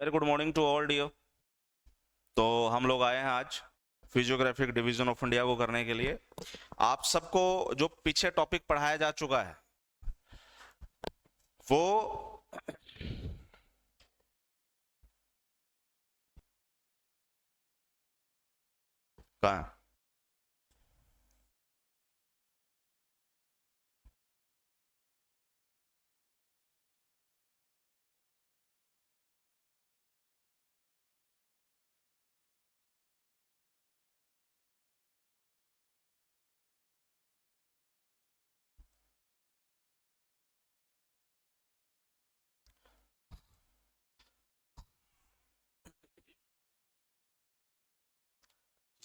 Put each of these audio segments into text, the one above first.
Very good morning to all dear. तो हम लोग आए हैं आज फिजियोग्राफिक डिवीजन ऑफ इंडिया को करने के लिए। आप सबको जो पीछे टॉपिक पढ़ाया जा चुका है वो कहाँ है?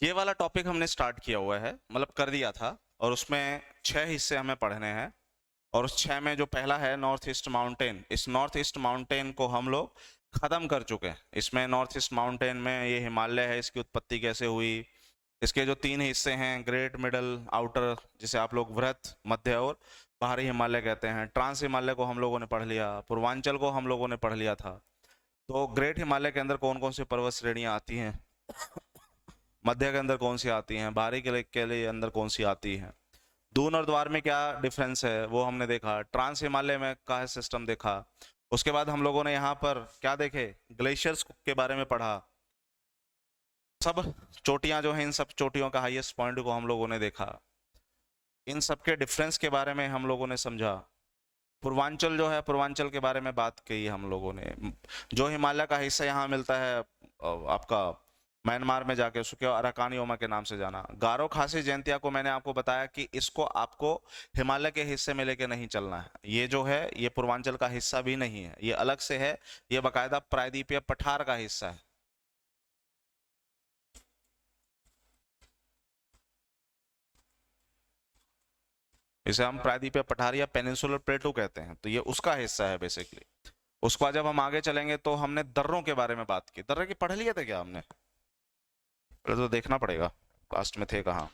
ये वाला टॉपिक हमने स्टार्ट किया हुआ है, मतलब कर दिया था, और उसमें 6 हिस्से हमें पढ़ने हैं। और उस 6 में जो पहला है नॉर्थ ईस्ट माउंटेन, इस नॉर्थ ईस्ट माउंटेन को हम लोग खत्म कर चुके हैं। इसमें नॉर्थ ईस्ट माउंटेन में ये हिमालय है, इसकी उत्पत्ति कैसे हुई, इसके जो 3 हिस्से हैं, ग्रेट, मिडल, आउटर, जिसे आप लोग वृहत, मध्य और बाहरी हिमालय कहते हैं। ट्रांस हिमालय को हम लोगों ने पढ़ लिया, पूर्वांचल को हम लोगों ने पढ़ लिया था। तो ग्रेट हिमालय के अंदर कौन कौन सी पर्वत श्रेणियां आती हैं, मध्य के अंदर कौन सी आती हैं, बाहरी के लिए अंदर कौन सी आती हैं, दून और द्वार में क्या डिफरेंस है वो हमने देखा। ट्रांस हिमालय में का है सिस्टम देखा। उसके बाद हम लोगों ने यहाँ पर क्या देखे, ग्लेशियर्स के बारे में पढ़ा। सब चोटियां जो हैं, इन सब चोटियों का हाईएस्ट पॉइंट को हम लोगों ने देखा। इन सब के डिफरेंस के बारे में हम लोगों ने समझा। पूर्वांचल जो है, पूर्वांचल के बारे में बात की हम लोगों ने। जो हिमालय का हिस्सा यहाँ मिलता है आपका म्यांमार में जाके, उसको अराकानियोमा के नाम से जाना। गारो खासी जयंतिया को मैंने आपको बताया कि इसको आपको हिमालय के हिस्से में लेके नहीं चलना है। ये जो है ये पूर्वांचल का हिस्सा भी नहीं है, ये अलग से है। ये बाकायदा प्रायद्वीपीय पठार का हिस्सा है। इसे हम प्रायद्वीपीय पठार या पेनिनसुलर प्लेटू कहते हैं, तो ये उसका हिस्सा है बेसिकली। उसके बाद जब हम आगे चलेंगे तो हमने दर्रों के बारे में बात की। दर्रे की पढ़ लिए थे क्या हमने? पहले तो देखना पड़ेगा लास्ट में थे कहाँ।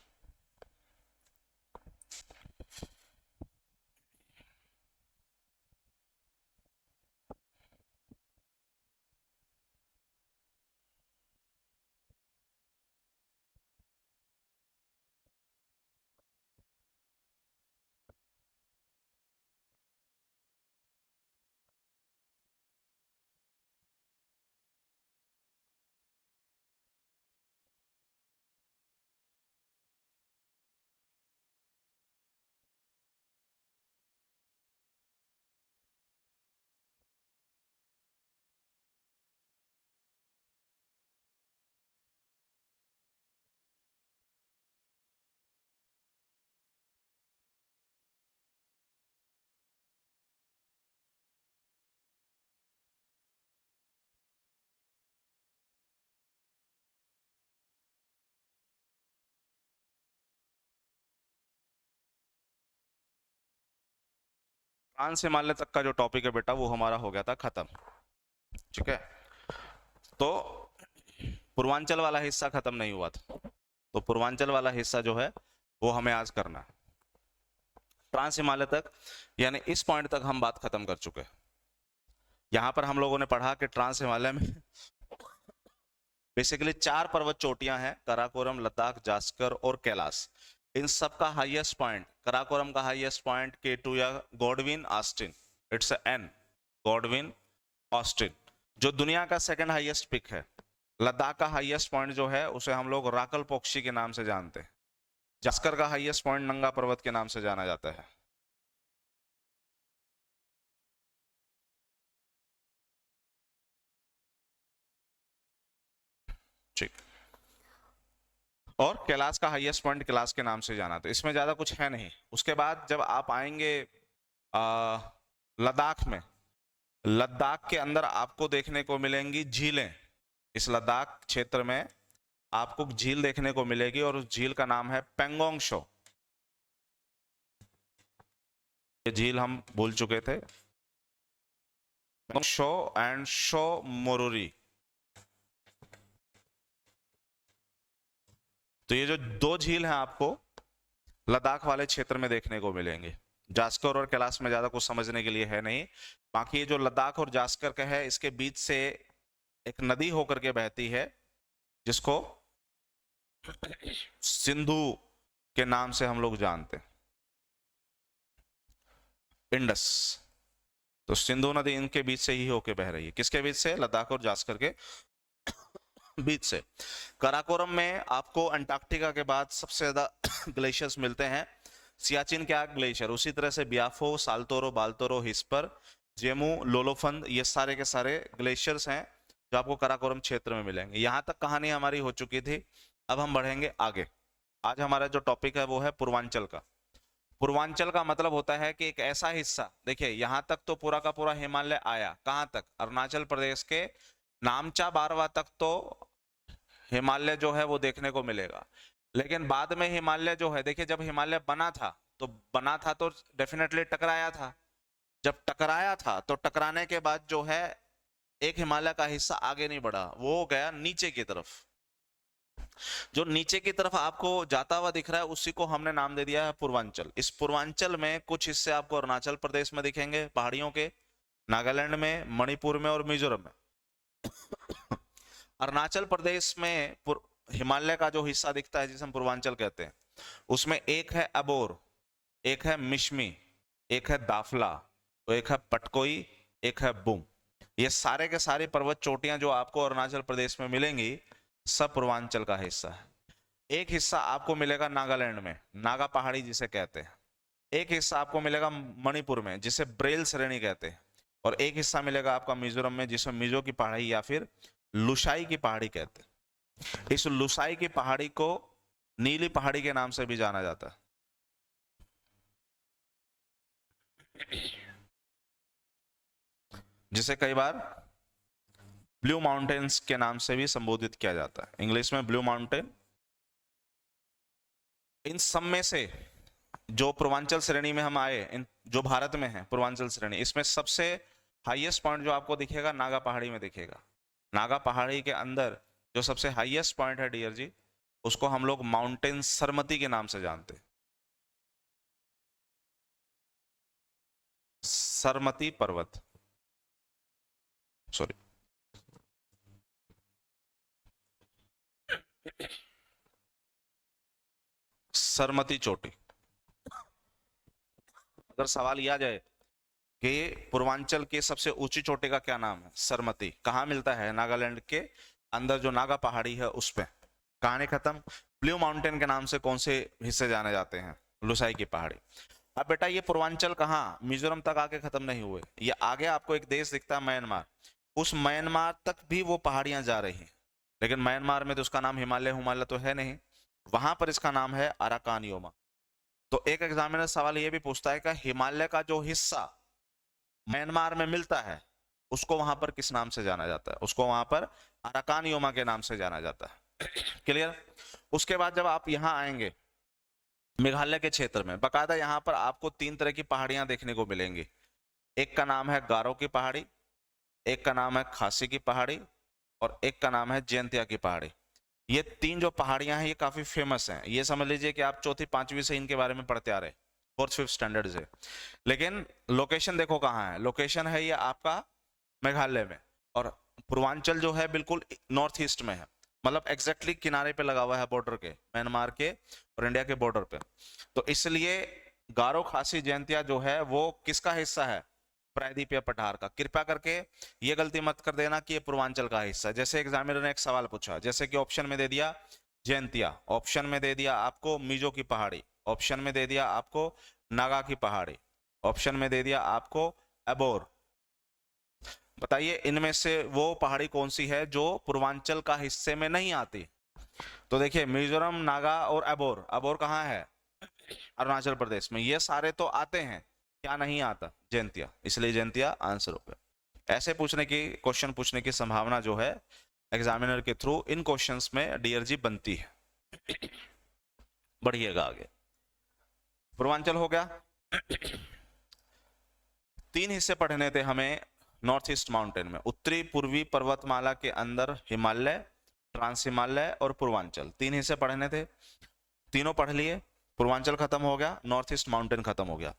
फ्रांस हिमालय तक का जो टॉपिक है बेटा, वो हमारा हो गया था खत्म। ठीक है, तो पूर्वांचल वाला हिस्सा खत्म नहीं हुआ था, तो पूर्वांचल वाला हिस्सा जो है वो हमें आज करना है। ट्रांस हिमालय तक यानी इस पॉइंट तक हम बात खत्म कर चुके हैं। यहां पर हम लोगों ने पढ़ा कि ट्रांस हिमालय में बेसिकली 4 पर्वत चोटियां हैं, कराकोरम, लद्दाख, जास्कर और कैलाश। इन सब का हाईएस्ट पॉइंट, कराकोरम का हाईएस्ट पॉइंट K2 या Godwin Austen, it's an, Godwin Austen, जो दुनिया का सेकंड हाईएस्ट पिक है। लद्दाख का हाईएस्ट पॉइंट जो है उसे हम लोग राकल पोक्शी के नाम से जानते हैं। जास्कर का हाईएस्ट पॉइंट नंगा पर्वत के नाम से जाना जाता है। ठीक, और कैलाश का हाईएस्ट पॉइंट कैलाश के नाम से जाना, तो इसमें ज्यादा कुछ है नहीं। उसके बाद जब आप आएंगे लद्दाख में, लद्दाख के अंदर आपको देखने को मिलेंगी झीलें। इस लद्दाख क्षेत्र में आपको झील देखने को मिलेगी और उस झील का नाम है पेंगोंग शो। ये झील हम भूल चुके थे, शो एंड शो मोरुरी। तो ये जो 2 झील हैं आपको लद्दाख वाले क्षेत्र में देखने को मिलेंगे। जास्कर और कैलाश में ज्यादा कुछ समझने के लिए है नहीं। बाकी ये जो लद्दाख और जास्कर का है, इसके बीच से एक नदी होकर के बहती है जिसको सिंधु के नाम से हम लोग जानते हैं, इंडस। तो सिंधु नदी इनके बीच से ही होके बह रही है। किसके बीच से? लद्दाख और जास्कर के बीच से। काराकोरम में आपको अंटार्कटिका के बाद सबसे ज्यादा ग्लेशियर्स मिलते हैं। सियाचिन के आग ग्लेशियर, उसी तरह से बियाफो, साल्तोरो, बाल्तोरो, हिस्पर, जेमू, लोलोफंद, ये सारे के सारे ग्लेशियर्स हैं जो आपको काराकोरम क्षेत्र में मिलेंगे। यहां तक कहानी हमारी हो चुकी थी। अब हम बढ़ेंगे आगे। आज हमारा जो टॉपिक है वो है पूर्वांचल का। पूर्वांचल का मतलब होता है कि एक ऐसा हिस्सा, देखिए यहां तक तो पूरा का पूरा हिमालय आया, कहां तक? अरुणाचल प्रदेश के नामचा बारवा तक तो हिमालय जो है वो देखने को मिलेगा। लेकिन बाद में हिमालय जो है, देखिए जब हिमालय बना था तो डेफिनेटली टकराया था। जब टकराया था तो टकराने के बाद जो है एक हिमालय का हिस्सा आगे नहीं बढ़ा, वो गया नीचे की तरफ। जो नीचे की तरफ आपको जाता हुआ दिख रहा है उसी को हमने नाम दे दिया है पूर्वांचल। इस पूर्वांचल में कुछ हिस्से आपको अरुणाचल प्रदेश में दिखेंगे पहाड़ियों के, नागालैंड में, मणिपुर में और मिजोरम में। अरुणाचल प्रदेश में हिमालय का जो हिस्सा दिखता है जिसे हम पूर्वांचल कहते हैं, उसमें एक है अबोर, एक है मिश्मी, एक है दाफला, तो एक है पटकोई, एक है बुम। ये सारे के सारे पर्वत चोटियां जो आपको अरुणाचल प्रदेश में मिलेंगी सब पूर्वांचल का हिस्सा है। एक हिस्सा आपको मिलेगा नागालैंड में, नागा पहाड़ी जिसे कहते हैं। एक हिस्सा आपको मिलेगा मणिपुर में जिसे ब्रेल श्रेणी कहते हैं। और एक हिस्सा मिलेगा आपका मिजोरम में जिसे मिजो की पहाड़ी या फिर लुसाई की पहाड़ी कहते हैं। इस लुसाई की पहाड़ी को नीली पहाड़ी के नाम से भी जाना जाता है, जिसे कई बार ब्लू माउंटेन्स के नाम से भी संबोधित किया जाता है, इंग्लिश में ब्लू माउंटेन। इन सब में से जो पूर्वांचल श्रेणी में हम आए, इन जो भारत में है पूर्वांचल श्रेणी, इसमें सबसे हाईएस्ट पॉइंट जो आपको दिखेगा नागा पहाड़ी में दिखेगा। नागा पहाड़ी के अंदर जो सबसे हाईएस्ट पॉइंट है डियर जी, उसको हम लोग माउंटेन सरमती के नाम से जानते हैं। सरमती पर्वत, सॉरी, सरमती चोटी। अगर सवाल यह आ जाए कि पूर्वांचल के सबसे ऊंची चोटी का क्या नाम है, सरमती, कहाँ मिलता है? नागालैंड के अंदर जो नागा पहाड़ी है उस पे। कहानी खत्म। ब्लू माउंटेन के नाम से कौन से हिस्से जाने जाते हैं? लुसाई की पहाड़ी। अब बेटा ये पूर्वांचल कहाँ, मिजोरम तक आके खत्म नहीं हुए, ये आगे आपको एक देश दिखता है म्यांमार, उस म्यांमार तक भी वो पहाड़ियां जा रही हैं। लेकिन म्यांमार में तो उसका नाम हिमालय तो है नहीं, वहां पर इसका नाम है अराकान योमा। तो एक एग्जामिनर सवाल ये भी पूछता है कि हिमालय का जो हिस्सा म्यांमार में मिलता है उसको वहां पर किस नाम से जाना जाता है? उसको वहां पर अराकान योमा के नाम से जाना जाता है। क्लियर? उसके बाद जब आप यहाँ आएंगे मेघालय के क्षेत्र में, बकायदा यहाँ पर आपको 3 तरह की पहाड़ियां देखने को मिलेंगी। एक का नाम है गारो की पहाड़ी, एक का नाम है खासी की पहाड़ी और एक का नाम है जयंतिया की पहाड़ी। ये 3 जो पहाड़ियां हैं ये काफी फेमस हैं। ये समझ लीजिए कि आप चौथी पांचवी से इनके बारे में पढ़ते आ रहे, 4th 5th स्टैंडर्ड से। लेकिन लोकेशन देखो कहाँ है, लोकेशन है ये आपका मेघालय में, और पूर्वांचल जो है बिल्कुल नॉर्थ ईस्ट में है, मतलब एग्जैक्टली किनारे पे लगा हुआ है बॉर्डर के, म्यांमार के और इंडिया के बॉर्डर पे। तो इसलिए गारो, खासी, जयंतिया जो है वो किसका हिस्सा है? प्रायद्वीप या पठार का। कृपया करके ये गलती मत कर देना कि ये पूर्वांचल का हिस्सा। जैसे एग्जामिनर ने एक सवाल पूछा, जैसे कि ऑप्शन में दे दिया जयंतिया, ऑप्शन में दे दिया आपको मिजो की पहाड़ी, ऑप्शन में दे दिया आपको नागा की पहाड़ी, ऑप्शन में दे दिया आपको अबोर। बताइए इनमें से वो पहाड़ी कौन सी है जो पूर्वांचल का हिस्से में नहीं आती? तो देखिए मिजोरम, नागा और अबोर। अबोर कहाँ है? अरुणाचल प्रदेश में। ये सारे तो आते हैं, क्या नहीं आता? जयंतिया। इसलिए जयंतिया आंसर हो गया। ऐसे पूछने की, क्वेश्चन पूछने की संभावना जो है एग्जामिनर के थ्रू इन क्वेश्चंस में डियर जी बनती है। बढ़िएगा आगे। पूर्वांचल हो गया। 3 हिस्से पढ़ने थे हमें नॉर्थ ईस्ट माउंटेन में, उत्तरी पूर्वी पर्वतमाला के अंदर हिमालय, ट्रांस हिमालय और पूर्वांचल, 3 हिस्से पढ़ने थे। तीनों पढ़ लिए। पूर्वांचल खत्म हो गया, नॉर्थ ईस्ट माउंटेन खत्म हो गया।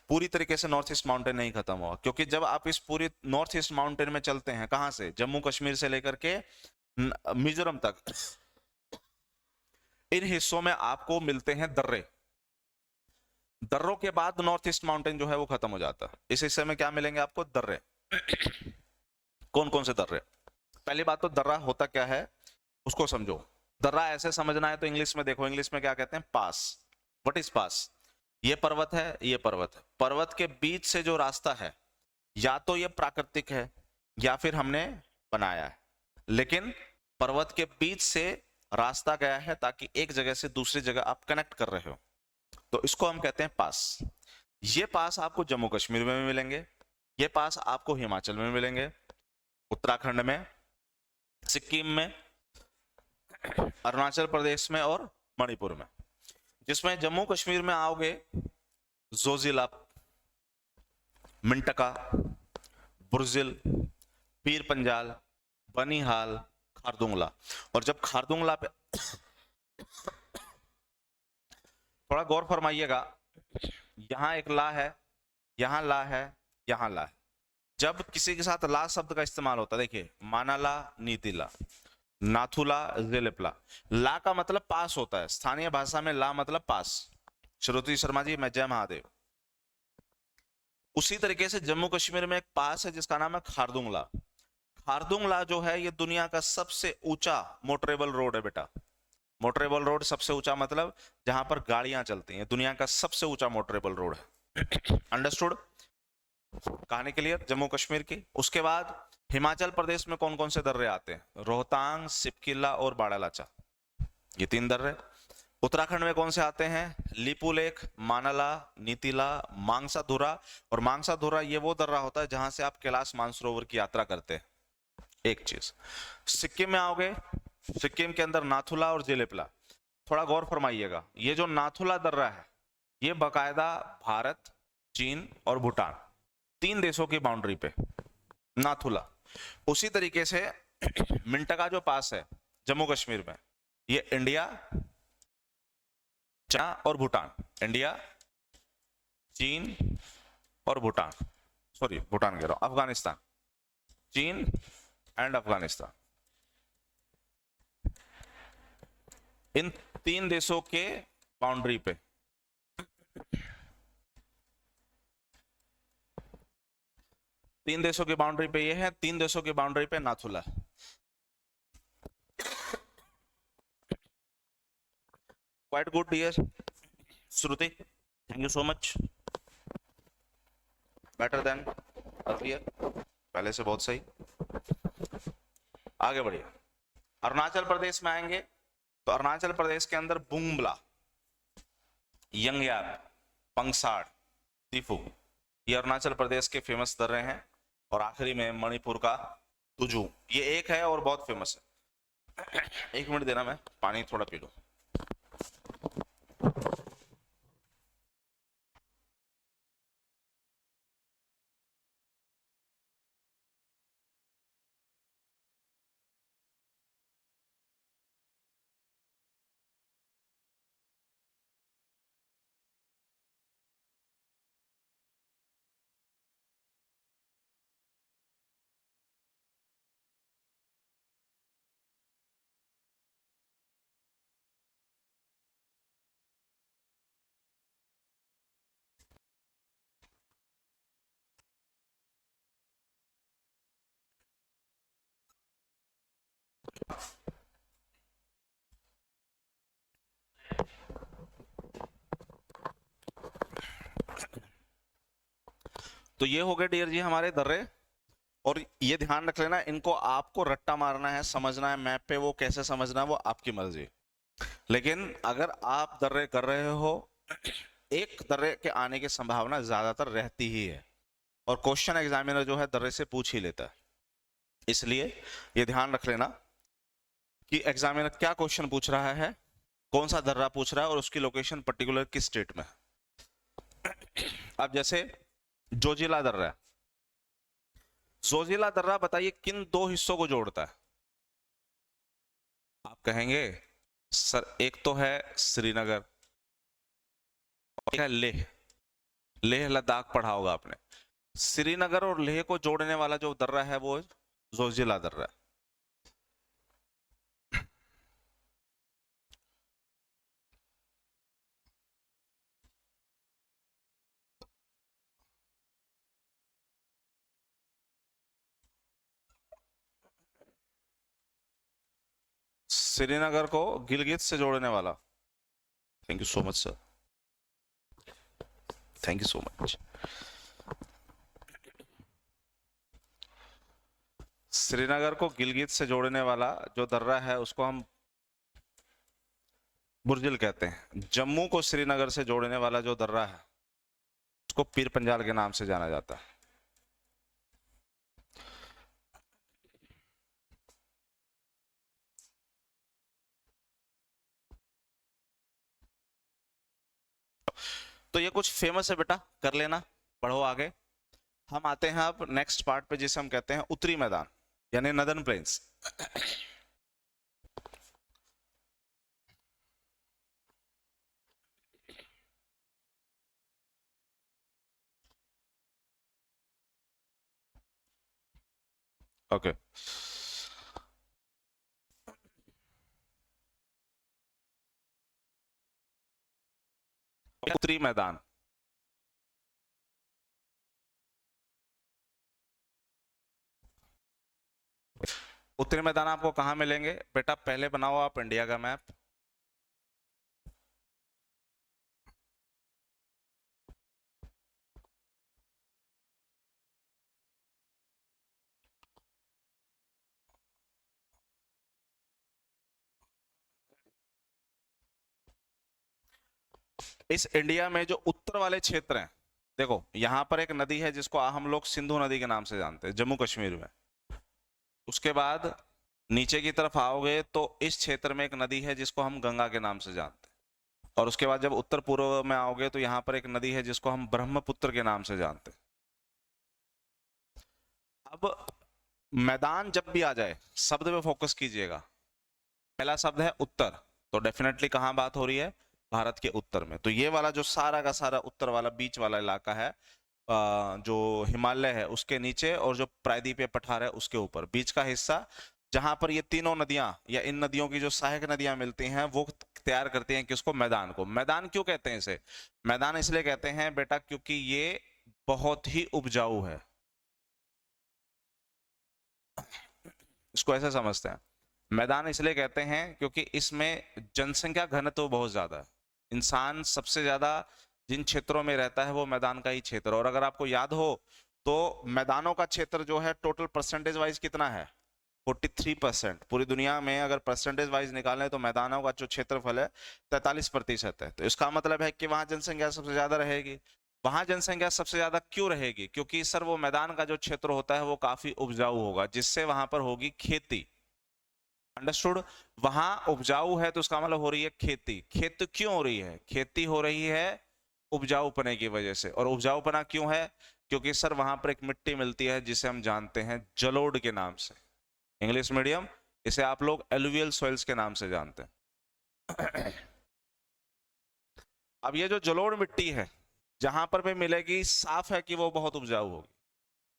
पूरी तरीके से नॉर्थ ईस्ट माउंटेन नहीं खत्म हुआ, क्योंकि जब आप इस पूरी नॉर्थ ईस्ट माउंटेन में चलते हैं, कहां से, जम्मू कश्मीर से लेकर के मिजोरम तक, इन हिस्सों में आपको मिलते हैं दर्रे। दर्रों के बाद नॉर्थ ईस्ट माउंटेन जो है वो खत्म हो जाता है। इस हिस्से में क्या मिलेंगे आपको, दर्रे। कौन कौन से दर्रे? पहली बात तो दर्रा होता क्या है उसको समझो। दर्रा ऐसे समझना है तो इंग्लिश में देखो, इंग्लिश में क्या कहते हैं, पास। What is pass? ये पर्वत है, ये पर्वत है, पर्वत के बीच से जो रास्ता है, या तो ये प्राकृतिक है या फिर हमने बनाया है, लेकिन पर्वत के बीच से रास्ता गया है ताकि एक जगह से दूसरी जगह आप कनेक्ट कर रहे हो, तो इसको हम कहते हैं पास। ये पास आपको जम्मू कश्मीर में भी मिलेंगे, ये पास आपको हिमाचल में मिलेंगे, उत्तराखंड में, सिक्किम में, अरुणाचल प्रदेश में और मणिपुर में। जिसमें जम्मू कश्मीर में आओगे, जोजिला, मिंटका, बुर्जिल, पीर पंजाल, बनिहाल, खारदुंगला। और जब खारदुंगला पे थोड़ा गौर फरमाइएगा, यहां एक ला है, यहां ला है, यहां ला है। जब किसी के साथ ला शब्द का इस्तेमाल होता है, देखिए, मानाला, नीतिला, नाथुला, जिलिपला, ला का मतलब पास होता है, स्थानीय भाषा में ला मतलब पास। श्रुति शर्मा जी, मैं जय महादेव। उसी तरीके से जम्मू कश्मीर में एक पास है जिसका नाम है खारदुंगला। खारदुंगला जो है ये दुनिया का सबसे ऊंचा मोटरेबल रोड है बेटा। मोटरेबल रोड सबसे ऊंचा मतलब जहां पर गाड़ियां चलती हैं, दुनिया का सबसे ऊंचा मोटरेबल रोड है। अंडरस्टूड? कहानी क्लियर जम्मू कश्मीर की। उसके बाद हिमाचल प्रदेश में कौन कौन से दर्रे आते हैं, रोहतांग, सिपकिला और बाड़ालाचा, ये 3 दर्रे। उत्तराखंड में कौन से आते हैं, लिपुलेख, मानला, नीतिला, मांगसाधुरा। और मांगसाधुरा ये वो दर्रा होता है जहां से आप कैलाश मानसरोवर की यात्रा करते हैं। एक चीज, सिक्किम में आओगे, सिक्किम के अंदर नाथुला और जिलेपला। थोड़ा गौर फरमाइएगा, ये जो नाथुला दर्रा है ये बकायदा भारत, चीन और भूटान, 3 देशों की बाउंड्री पे नाथुला। उसी तरीके से मिंटका जो पास है जम्मू कश्मीर में, ये इंडिया, चाइना और भूटान, इंडिया, चीन और भूटान, सॉरी भूटान कह रहा हूं, अफगानिस्तान, चीन एंड अफगानिस्तान, इन 3 देशों के बाउंड्री पे। तीन देशों की बाउंड्री पे ये है, 3 देशों की बाउंड्री पे Nathula. Quite good dear Shruti, thank you so much, better than earlier, पहले से बहुत सही। आगे बढ़िए, अरुणाचल प्रदेश में आएंगे तो अरुणाचल प्रदेश के अंदर बुंगला, यंगयार, पंगसाड़, तिफु, ये अरुणाचल प्रदेश के फेमस दर्रे हैं। और आखिरी में मणिपुर का तुजू, ये एक है और बहुत फेमस है। 1 मिनट देना, मैं पानी थोड़ा पी लूं। तो ये हो गए डियर जी हमारे दर्रे। और ये ध्यान रख लेना, इनको आपको रट्टा मारना है, समझना है मैप पे, वो कैसे समझना है वो आपकी मर्जी। लेकिन अगर आप दर्रे कर रहे हो, एक दर्रे के आने की संभावना ज्यादातर रहती ही है, और क्वेश्चन एग्जामिनर जो है दर्रे से पूछ ही लेता है। इसलिए ये ध्यान रख लेना कि एग्जामिनर क्या क्वेश्चन पूछ रहा है, कौन सा दर्रा पूछ रहा है और उसकी लोकेशन पर्टिकुलर किस स्टेट में है। अब जैसे जोजिला दर्रा है, जोजिला दर्रा बताइए किन 2 हिस्सों को जोड़ता है? आप कहेंगे सर एक तो है श्रीनगर, एक है लेह, लेह लद्दाख पढ़ा होगा आपने। श्रीनगर और लेह को जोड़ने वाला जो दर्रा है वो जोजिला दर्रा है। श्रीनगर को गिलगित से जोड़ने वाला। Thank you so much sir, thank you so much. Srinagar को गिलगित से जोड़ने वाला जो दर्रा है उसको हम बुर्जिल कहते हैं। जम्मू को श्रीनगर से जोड़ने वाला जो दर्रा है उसको पीर पंजाल के नाम से जाना जाता है। तो ये कुछ फेमस है बेटा, कर लेना, पढ़ो आगे। हम आते हैं अब नेक्स्ट पार्ट पे जिसे हम कहते हैं उत्तरी मैदान यानी नदर्न प्लेन्स। ओके, उत्तरी मैदान। उत्तरी मैदान आपको कहां मिलेंगे बेटा? पहले बनाओ आप इंडिया का मैप। इस इंडिया में जो उत्तर वाले क्षेत्र हैं, देखो यहां पर एक नदी है जिसको हम लोग सिंधु नदी के नाम से जानते हैं जम्मू कश्मीर में। उसके बाद नीचे की तरफ आओगे तो इस क्षेत्र में एक नदी है जिसको हम गंगा के नाम से जानते हैं। और उसके बाद जब उत्तर पूर्व में आओगे तो यहाँ पर एक नदी है जिसको हम ब्रह्मपुत्र के नाम से जानते हैं। अब मैदान जब भी आ जाए शब्द पे फोकस कीजिएगा। पहला शब्द है उत्तर, तो डेफिनेटली कहाँ बात हो रही है? भारत के उत्तर में। तो ये वाला जो सारा का सारा उत्तर वाला बीच वाला इलाका है, जो हिमालय है उसके नीचे और जो प्रायद्वीपीय पठार है उसके ऊपर, बीच का हिस्सा जहां पर ये तीनों नदियां या इन नदियों की जो सहायक नदियां मिलती हैं वो तैयार करती हैं किसको? मैदान को। मैदान क्यों कहते हैं इसे? मैदान इसलिए कहते हैं बेटा क्योंकि ये बहुत ही उपजाऊ है। इसको ऐसे समझते हैं, मैदान इसलिए कहते हैं क्योंकि इसमें जनसंख्या घनत्व बहुत ज्यादा है। इंसान सबसे ज्यादा जिन क्षेत्रों में रहता है वो मैदान का ही क्षेत्र। और अगर आपको याद हो तो मैदानों का क्षेत्र जो है टोटल परसेंटेज वाइज कितना है? 43%। पूरी दुनिया में अगर परसेंटेज वाइज निकालें तो मैदानों का जो क्षेत्रफल है 43% है। तो इसका मतलब है कि वहां जनसंख्या सबसे ज्यादा रहेगी। वहां जनसंख्या सबसे ज्यादा क्यों रहेगी? क्योंकि सर वो मैदान का जो क्षेत्र होता है वो काफी उपजाऊ होगा, जिससे वहां पर होगी खेती। अंडरस्टूड? वहां उपजाऊ है तो उसका मतलब हो रही है खेती। खेती क्यों हो रही है? खेती हो रही है उपजाऊपने की वजह से। और उपजाऊपना क्यों है? क्योंकि सर वहां पर एक मिट्टी मिलती है जिसे हम जानते हैं जलोढ़ के नाम से। इंग्लिश मीडियम, इसे आप लोग एलुवियल सॉइल्स के नाम से जानते हैं। अब ये जो जलोढ़ मिट्टी है जहां पर भी मिलेगी, साफ है कि वो बहुत उपजाऊ होगी।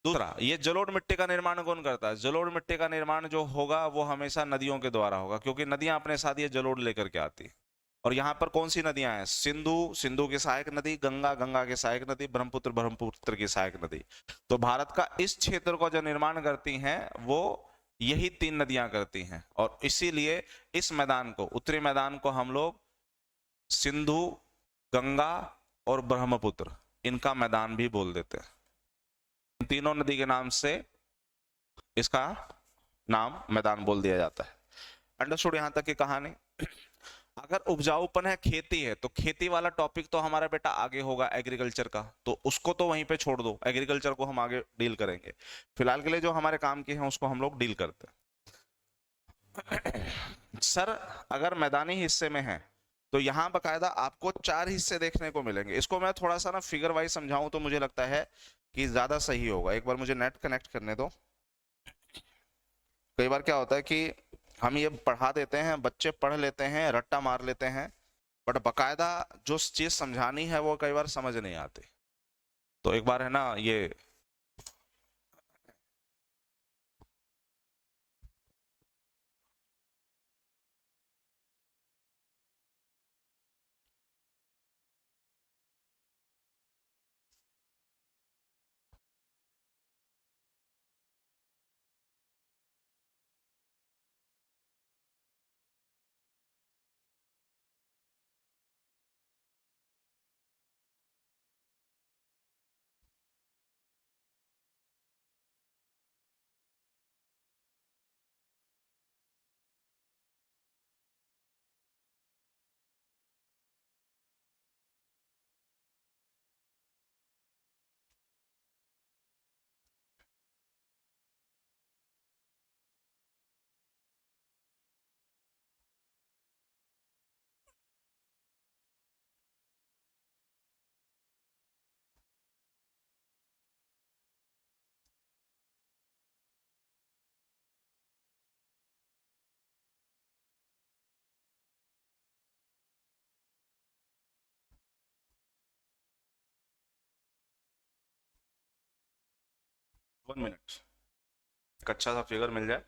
दूसरा, ये जलोढ़ मिट्टी का निर्माण कौन करता है? जलोढ़ मिट्टी का निर्माण जो होगा वो हमेशा नदियों के द्वारा होगा, क्योंकि नदियां अपने साथ ये जलोढ़ लेकर के आती है। और यहाँ पर कौन सी नदियां हैं? सिंधु, सिंधु की सहायक नदी, गंगा, गंगा की सहायक नदी, ब्रह्मपुत्र, ब्रह्मपुत्र की सहायक नदी। तो भारत का इस क्षेत्र को जो निर्माण करती हैं वो यही तीन नदियां करती हैं। और इसीलिए इस मैदान को, उत्तरी मैदान को हम लोग सिंधु, गंगा और ब्रह्मपुत्र, इनका मैदान भी बोल देते हैं। इन तीनों नदी के नाम से इसका नाम मैदान बोल दिया जाता है। अंडरस्टूड यहां तक की कहानी? अगर उपजाऊपन है, खेती है, तो खेती वाला टॉपिक तो हमारा बेटा आगे होगा एग्रीकल्चर का, तो उसको तो वहीं पे छोड़ दो, एग्रीकल्चर को हम आगे डील करेंगे। फिलहाल के लिए जो हमारे काम की है उसको हम लोग डील करते हैं। सर अगर मैदानी हिस्से में है तो यहाँ बकायदा आपको 4 हिस्से देखने को मिलेंगे। इसको मैं थोड़ा सा ना फिगर वाइज समझाऊं तो मुझे लगता है कि ज्यादा सही होगा। एक बार मुझे नेट कनेक्ट करने दो। कई बार क्या होता है कि हम ये पढ़ा देते हैं, बच्चे पढ़ लेते हैं, रट्टा मार लेते हैं, बट बकायदा जो चीज समझानी है वो कई बार समझ नहीं आती। तो एक बार है ना ये, 1 मिनट, एक अच्छा सा फिगर मिल जाए।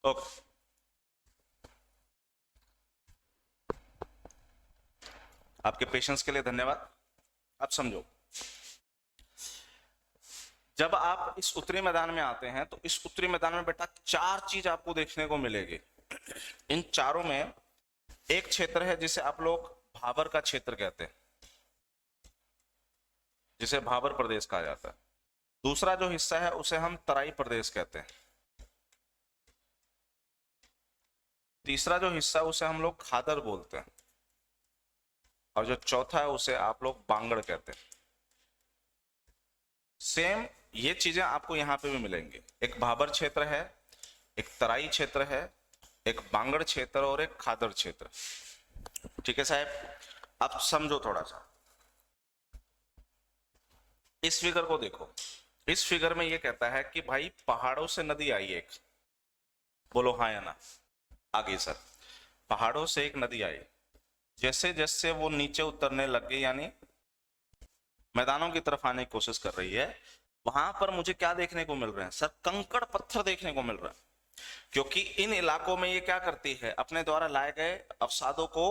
ओके, आपके पेशेंस के लिए धन्यवाद। अब समझो, जब आप इस उत्तरी मैदान में आते हैं तो इस उत्तरी मैदान में बेटा 4 चीज आपको देखने को मिलेगी। इन चारों में एक क्षेत्र है जिसे आप लोग भाबर का क्षेत्र कहते हैं, जिसे भाबर प्रदेश कहा जाता है। दूसरा जो हिस्सा है उसे हम तराई प्रदेश कहते हैं। तीसरा जो हिस्सा है उसे हम लोग खादर बोलते हैं। और जो चौथा है उसे आप लोग बांगड़ कहते हैं। सेम ये चीजें आपको यहां पे भी मिलेंगे। एक भाबर क्षेत्र है, एक तराई क्षेत्र है, एक बांगड़ क्षेत्र और एक खादर क्षेत्र। ठीक है साहब, अब समझो थोड़ा सा, इस फिगर को देखो। इस फिगर में ये कहता है कि भाई पहाड़ों से नदी आई एक, बोलो हाँ या ना। आगे सर, पहाड़ों से एक नदी आई, जैसे जैसे वो नीचे उतरने लग गई, यानी मैदानों की तरफ आने की कोशिश कर रही है, वहां पर मुझे क्या देखने को मिल रहे हैं सर? कंकड़ पत्थर देखने को मिल रहा है। क्योंकि इन इलाकों में ये क्या करती है, अपने द्वारा लाए गए अवसादों को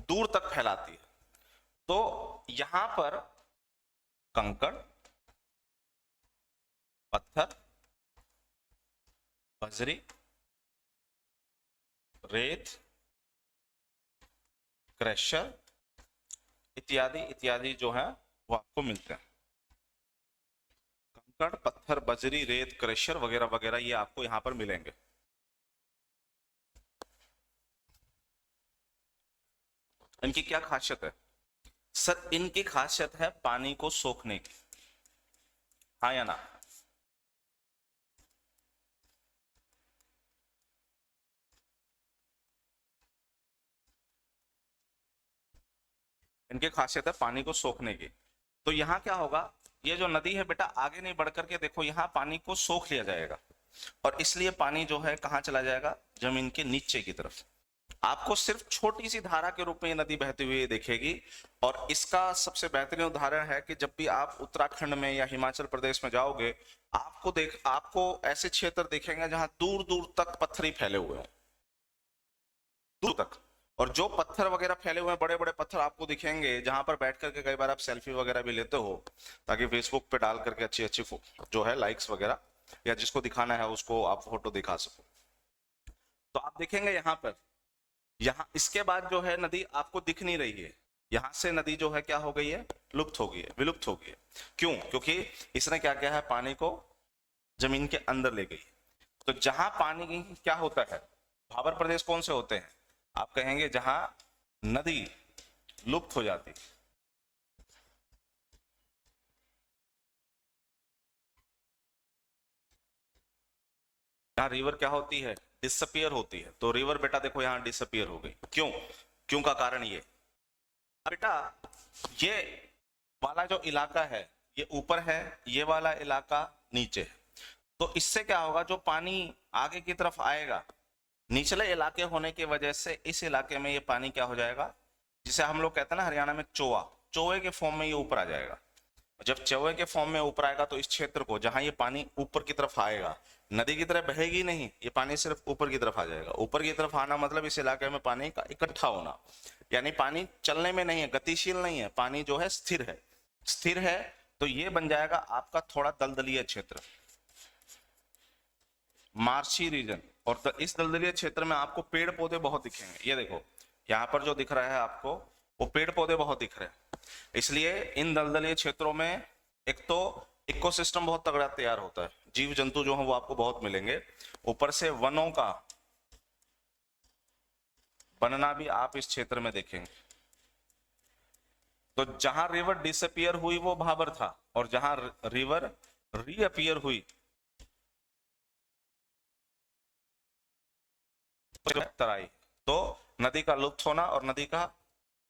दूर तक फैलाती है। तो यहां पर कंकड़ पत्थर बजरी, रेत, क्रैशर इत्यादि इत्यादि जो है वो आपको मिलते हैं। कंकड़, पत्थर, बजरी, रेत, क्रैशर वगैरह वगैरह ये आपको यहां पर मिलेंगे। इनकी क्या खासियत है सर? इनकी खासियत है पानी को सोखने की, हाँ या ना? इनकी खासियत है पानी को सोखने की। तो यहाँ क्या होगा, ये जो नदी है बेटा आगे नहीं बढ़ करके देखो यहाँ पानी को सोख लिया जाएगा, और इसलिए पानी जो है कहाँ चला जाएगा, जमीन के नीचे की तरफ। आपको सिर्फ छोटी सी धारा के रूप में ये नदी बहती हुई दिखेगी। और इसका सबसे बेहतरीन उदाहरण है कि जब भी आप उत्तराखंड में या हिमाचल प्रदेश में जाओगे, आपको ऐसे क्षेत्र दिखेंगे जहां दूर दूर तक पत्थर ही फैले हुए हों, दूर तक। और जो पत्थर वगैरह फैले हुए हैं, बड़े बड़े पत्थर आपको दिखेंगे जहां पर बैठ करके कई बार आप सेल्फी वगैरह भी लेते हो, ताकि फेसबुक पे डाल करके अच्छी अच्छी जो है लाइक्स वगैरह, या जिसको दिखाना है उसको आप फोटो दिखा सको। तो आप देखेंगे यहाँ पर, यहाँ इसके बाद जो है नदी आपको दिख नहीं रही है। यहां से नदी जो है क्या हो गई है, लुप्त हो गई है, विलुप्त हो गई है। क्यों? क्योंकि इसने क्या किया है, पानी को जमीन के अंदर ले गई। तो जहां पानी क्या होता है, भाबर प्रदेश कौन से होते हैं? आप कहेंगे जहां नदी लुप्त हो जाती, जहां रिवर क्या होती है, डिसअपियर होती है। तो रिवर बेटा देखो यहां डिसअपियर हो गई। क्यों? क्यों का कारण ये बेटा, ये वाला जो इलाका है ये ऊपर है, ये वाला इलाका नीचे है। तो इससे क्या होगा, जो पानी आगे की तरफ आएगा, निचले इलाके होने की वजह से इस इलाके में ये पानी क्या हो जाएगा, जिसे हम लोग कहते हैं ना हरियाणा में चोआ, चोए के फॉर्म में ये ऊपर आ जाएगा। जब चोए के फॉर्म में ऊपर आएगा तो इस क्षेत्र को, जहां ये पानी ऊपर की तरफ आएगा, नदी की तरफ बहेगी नहीं, ये पानी सिर्फ ऊपर की तरफ आ जाएगा। ऊपर की तरफ आना मतलब इस इलाके में पानी का इकट्ठा होना, यानी पानी चलने में नहीं है, गतिशील नहीं है, पानी जो है स्थिर है। स्थिर है तो ये बन जाएगा आपका थोड़ा दलदलीय क्षेत्र, मार्शी रीजन। और इस दलदलीय क्षेत्र में आपको पेड़ पौधे बहुत दिखेंगे। ये देखो यहाँ पर जो दिख रहा है आपको, वो पेड़ पौधे बहुत दिख रहे हैं। इसलिए इन दलदलीय क्षेत्रों में एक तो इकोसिस्टम बहुत तगड़ा तैयार होता है, जीव जंतु जो है वो आपको बहुत मिलेंगे। ऊपर से वनों का बनना भी आप इस क्षेत्र में देखेंगे। तो जहां रिवर डिसअपियर हुई वो भाबर था, और जहां रिवर रीअपियर हुई तराई। तो नदी का लुप्त होना और नदी का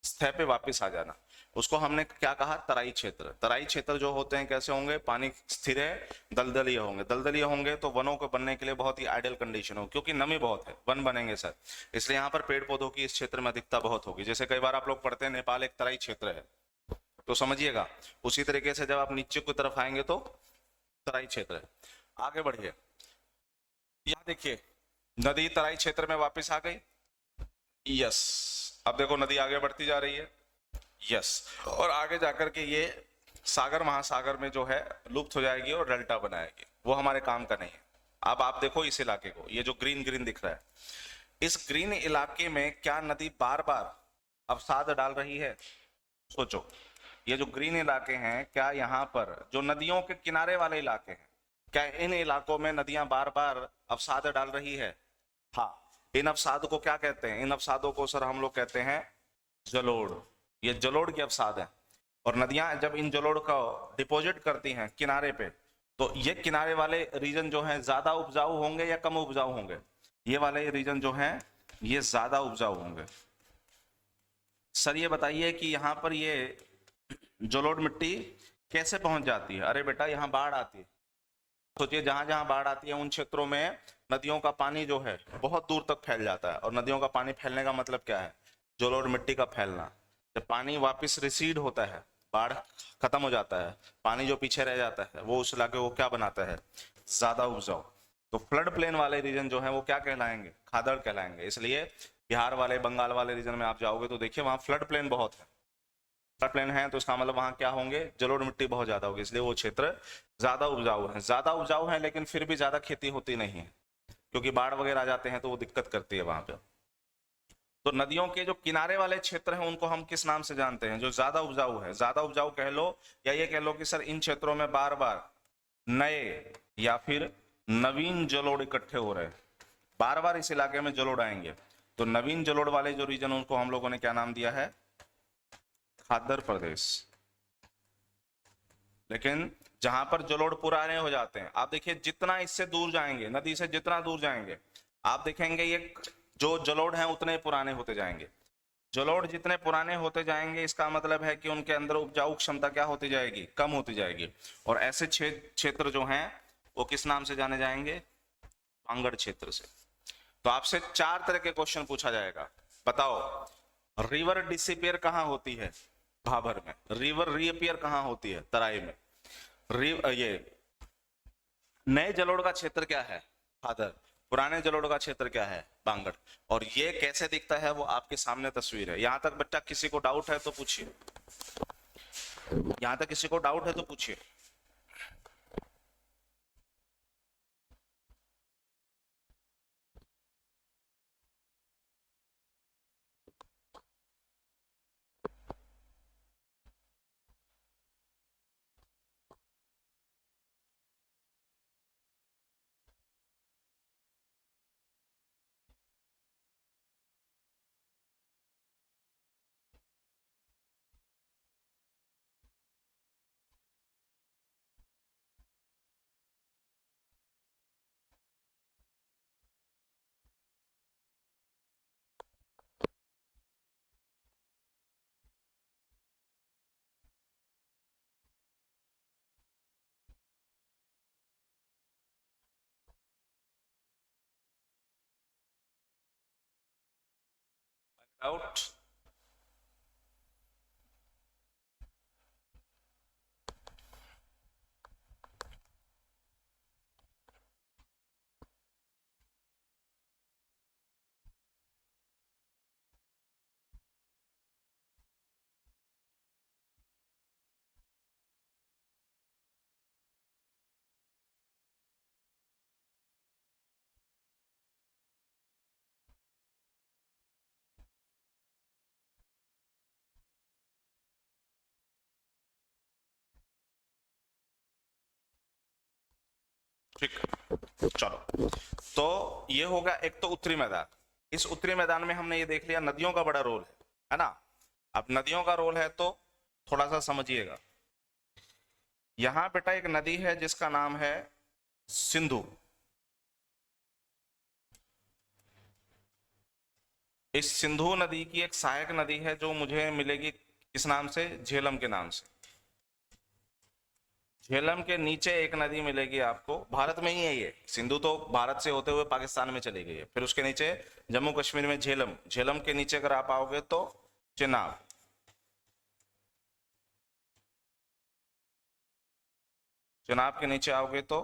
सतह पे वापस आ जाना, उसको हमने क्या कहा, तराई क्षेत्र। तराई क्षेत्र जो होते हैं कैसे होंगे, पानी स्थिर है, दलदलीय होंगे। दलदलीय होंगे तो वनों को बनने के लिए बहुत ही आइडियल कंडीशन हो, क्योंकि नमी बहुत है, वन बनेंगे सर। इसलिए यहाँ पर पेड़ पौधों की इस क्षेत्र में अधिकता बहुत होगी। जैसे कई बार आप लोग पढ़ते हैं नेपाल एक तराई क्षेत्र है, तो समझिएगा उसी तरीके से जब आप नीचे की तरफ आएंगे तो तराई क्षेत्र है। आगे बढ़िए, यहाँ देखिए नदी तराई क्षेत्र में वापस आ गई। यस, अब देखो नदी आगे बढ़ती जा रही है। यस, और आगे जाकर के ये सागर महासागर में जो है लुप्त हो जाएगी और डेल्टा बनाएगी। वो हमारे काम का नहीं है। अब आप देखो इस इलाके को, ये जो ग्रीन ग्रीन दिख रहा है, इस ग्रीन इलाके में क्या नदी बार बार अवसाद डाल रही है? सोचो, ये जो ग्रीन इलाके हैं, क्या यहाँ पर जो नदियों के किनारे वाले इलाके हैं, क्या इन इलाकों में नदियां बार बार अवसाद डाल रही है? हाँ। इन अवसाद को क्या कहते हैं? इन अवसादों को सर हम लोग कहते हैं जलोढ़। ये जलोढ़ के अवसाद हैं। और नदियां जब इन जलोढ़ का डिपॉजिट करती हैं किनारे पे, तो ये किनारे वाले रीजन जो है ज्यादा उपजाऊ होंगे या कम उपजाऊ होंगे? ये वाले रीजन जो है ये ज्यादा उपजाऊ होंगे। सर ये बताइए कि यहाँ पर ये जलोढ़ मिट्टी कैसे पहुंच जाती है? अरे बेटा यहाँ बाढ़ आती है। सोचिए जहां जहां बाढ़ आती है उन क्षेत्रों में नदियों का पानी जो है बहुत दूर तक फैल जाता है। और नदियों का पानी फैलने का मतलब क्या है? जलोढ़ मिट्टी का फैलना। जब पानी वापस रिसीड होता है, बाढ़ खत्म हो जाता है, पानी जो पीछे रह जाता है वो उस इलाके को क्या बनाता है? ज्यादा उपजाऊ। तो फ्लड प्लेन वाले रीजन जो है वो क्या कहलाएंगे? खादड़ कहलाएंगे। इसलिए बिहार वाले, बंगाल वाले रीजन में आप जाओगे तो देखिए वहां फ्लड प्लेन बहुत है। फ्लड प्लेन है तो इसका मतलब वहां क्या होंगे? जलोढ़ मिट्टी बहुत ज्यादा होगी, इसलिए वो क्षेत्र ज्यादा उपजाऊ है। ज्यादा उपजाऊ है लेकिन फिर भी ज्यादा खेती होती नहीं है। क्योंकि बाढ़ वगैरह आ जाते हैं तो वो दिक्कत करती है वहां पे। तो नदियों के जो किनारे वाले क्षेत्र हैं उनको हम किस नाम से जानते हैं? जो ज्यादा उपजाऊ है, ज्यादा उपजाऊ कह लो, या ये कह लो कि सर इन क्षेत्रों में बार बार नए या फिर नवीन जलोढ़ इकट्ठे हो रहे हैं, बार बार इस इलाके में जलोढ़ आएंगे, तो नवीन जलोढ़ वाले जो रीजन उनको हम लोगों ने क्या नाम दिया है? खादर प्रदेश। लेकिन जहां पर जलोढ़ पुराने हो जाते हैं, आप देखिए जितना इससे दूर जाएंगे, नदी से जितना दूर जाएंगे, आप देखेंगे ये जो जलोढ़ हैं उतने पुराने होते जाएंगे। जलोढ़ जितने पुराने होते जाएंगे इसका मतलब है कि उनके अंदर उपजाऊ क्षमता क्या होती जाएगी? कम होती जाएगी। और ऐसे क्षेत्र जो हैं वो किस नाम से जाने जाएंगे? बांगड़ क्षेत्र से। तो आपसे 4 तरह के क्वेश्चन पूछा जाएगा। बताओ, रिवर डिसअपियर कहां होती है? भाबर में। रिवर रीअपियर कहां होती है? तराई में। ये नए जलोढ़ का क्षेत्र क्या है? भादर। पुराने जलोढ़ का क्षेत्र क्या है? बांगड़। और ये कैसे दिखता है वो आपके सामने तस्वीर है। यहां तक बच्चा किसी को डाउट है तो पूछिए, यहां तक किसी को डाउट है तो पूछिए। डाउट? ठीक, चलो। तो ये होगा एक तो उत्तरी मैदान। इस उत्तरी मैदान में हमने ये देख लिया नदियों का बड़ा रोल है ना। अब नदियों का रोल है तो थोड़ा सा समझिएगा। यहां बेटा एक नदी है जिसका नाम है सिंधु। इस सिंधु नदी की एक सहायक नदी है जो मुझे मिलेगी किस नाम से? झेलम के नाम से। झेलम के नीचे एक नदी मिलेगी आपको, भारत में ही है ये। सिंधु तो भारत से होते हुए पाकिस्तान में चली गई है। फिर उसके नीचे जम्मू कश्मीर में झेलम। झेलम के नीचे अगर आप आओगे तो चेनाब। चेनाब के नीचे आओगे तो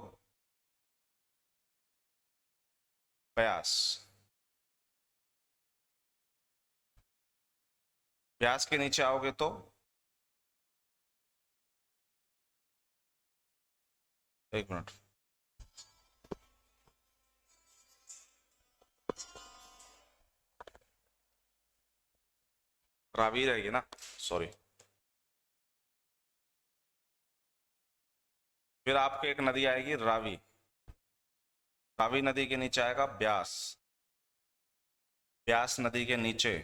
ब्यास। ब्यास के नीचे आओगे तो एक मिनट, रावी रहेगी ना, सॉरी। फिर आपके एक नदी आएगी रावी। रावी नदी के नीचे आएगा ब्यास। ब्यास नदी के नीचे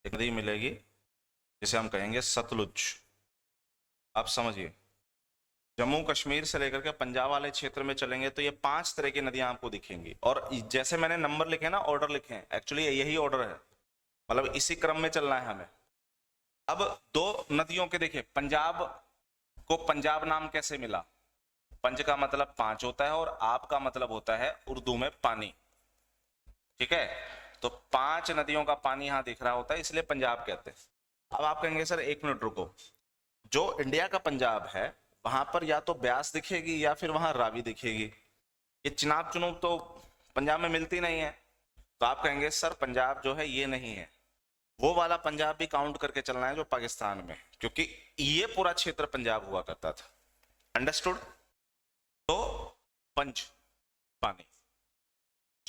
एक नदी मिलेगी जिसे हम कहेंगे सतलुज। आप समझिए, जम्मू कश्मीर से लेकर के पंजाब वाले क्षेत्र में चलेंगे तो ये 5 तरह की नदियां आपको दिखेंगी। और जैसे मैंने नंबर लिखे ना, ऑर्डर लिखे हैं, एक्चुअली यही ऑर्डर है, मतलब इसी क्रम में चलना है हमें। अब 2 नदियों के देखिए, पंजाब को पंजाब नाम कैसे मिला? पंज का मतलब 5 होता है और आप का मतलब होता है उर्दू में पानी। ठीक है, तो 5 नदियों का पानी यहां दिख रहा होता है, इसलिए पंजाब कहते हैं। अब आप कहेंगे सर 1 मिनट रुको, जो इंडिया का पंजाब है वहां पर या तो ब्यास दिखेगी या फिर वहां रावी दिखेगी। ये चिनाब चुनूब तो पंजाब में मिलती नहीं है। तो आप कहेंगे सर पंजाब जो है ये नहीं है, वो वाला पंजाब भी काउंट करके चलना है जो पाकिस्तान में, क्योंकि ये पूरा क्षेत्र पंजाब हुआ करता था। अंडरस्टूड? तो पंज पानी,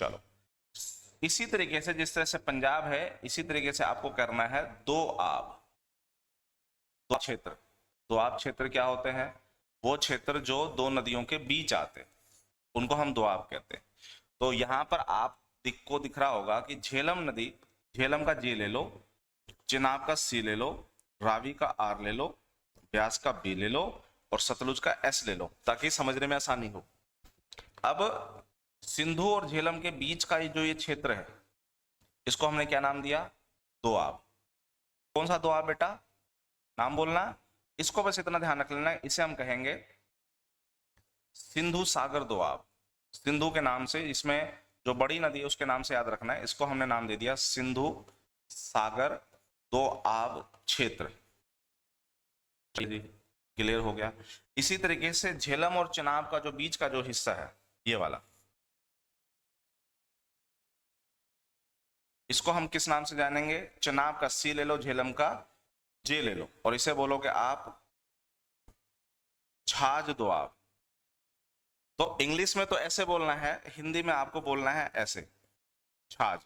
चलो, इसी तरीके से जिस तरह से पंजाब है, इसी तरीके से आपको करना है दोआब। दोआब क्षेत्र, दोआब क्षेत्र क्या होते हैं? वो क्षेत्र जो दो नदियों के बीच आते हैं, उनको हम दोआब कहते हैं। तो यहाँ पर आप को दिख रहा होगा कि झेलम नदी, झेलम का जी ले लो, चिनाब का सी ले लो, रावी का आर ले लो, ब्यास का बी ले लो और सतलुज का एस ले लो, ताकि समझने में आसानी हो। अब सिंधु और झेलम के बीच का जो ये क्षेत्र है, इसको हमने क्या नाम दिया? दोआब। कौन सा दोआब बेटा? नाम बोलना। इसको बस इतना ध्यान रख लेना, इसे हम कहेंगे सिंधु सागर दोआब। सिंधु के नाम से, इसमें जो बड़ी नदी है उसके नाम से याद रखना है। इसको हमने नाम दे दिया सिंधु सागर दोआब क्षेत्र। क्लियर हो गया? इसी तरीके से झेलम और चिनाब का जो बीच का जो हिस्सा है, ये वाला, इसको हम किस नाम से जानेंगे? चिनाब का सी ले लो, झेलम का जे ले लो, और इसे बोलोगे आप छाछ दोआब। तो इंग्लिश में तो ऐसे बोलना है, हिंदी में आपको बोलना है ऐसे, छाछ।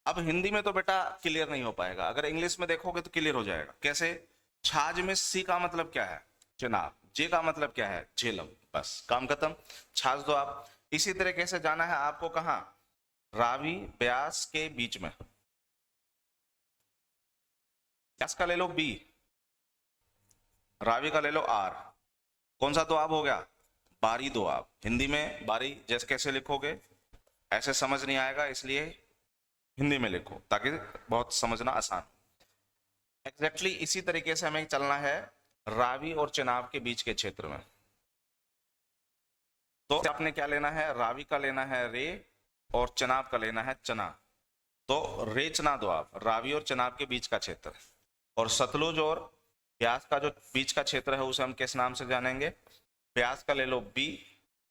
अब हिंदी में तो बेटा क्लियर नहीं हो पाएगा, अगर इंग्लिश में देखोगे तो क्लियर हो जाएगा। कैसे? छाछ में सी का मतलब क्या है? चिनाब। जे का मतलब क्या है? झेलम। बस काम खत्म, छाछ दोआब। इसी तरीके से जाना है आपको कहां? रावी ब्यास के बीच में। ब्यास का ले लो बी, रावी का ले लो आर। कौन सा दोआब हो गया? बारी दोआब। हिंदी में बारी जैसे कैसे लिखोगे? ऐसे समझ नहीं आएगा, इसलिए हिंदी में लिखो ताकि बहुत समझना आसान। एग्जैक्टली इसी तरीके से हमें चलना है रावी और चिनाब के बीच के क्षेत्र में। तो आपने क्या लेना है? रावी का लेना है रे और चिनाब का लेना है चना। तो रेचना दोआब, रावी और चिनाब के बीच का क्षेत्र। और सतलुज और ब्यास का जो बीच का क्षेत्र है उसे हम किस नाम से जानेंगे? ब्यास का ले लो बी,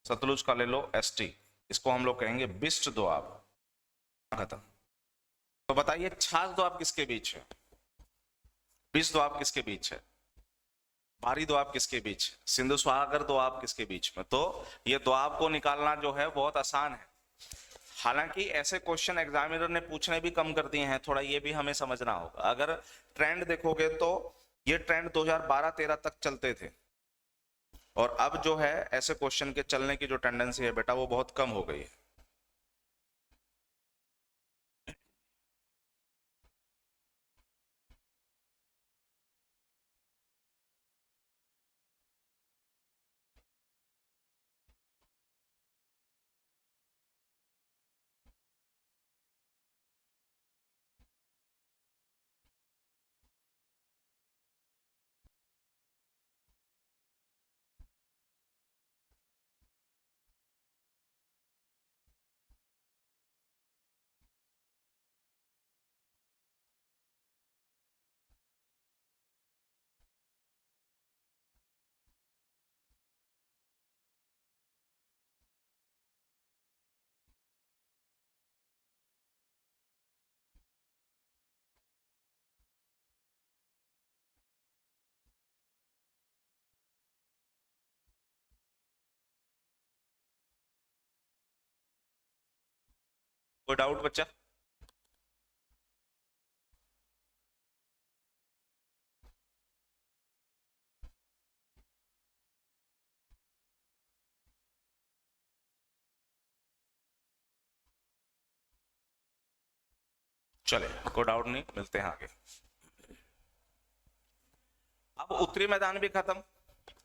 सतलुज का ले लो एस टी। इसको हम लोग कहेंगे बिस्ट दोआब। खत्म। तो बताइए छाछ दोआब किसके बीच है? बिस्ट दोआब किसके बीच है? बारी दोआब किसके बीच? सिंधु सागर दोआब किसके बीच में? तो ये दोआब को निकालना जो है बहुत आसान है। हालांकि ऐसे क्वेश्चन एग्जामिनर ने पूछने भी कम कर दिए हैं, थोड़ा ये भी हमें समझना होगा। अगर ट्रेंड देखोगे तो ये ट्रेंड 2012-13 तक चलते थे, और अब जो है ऐसे क्वेश्चन के चलने की जो टेंडेंसी है बेटा वो बहुत कम हो गई है। कोई डाउट बच्चा? चले, कोई डाउट नहीं, मिलते हैं आगे। अब उत्तरी मैदान भी खत्म।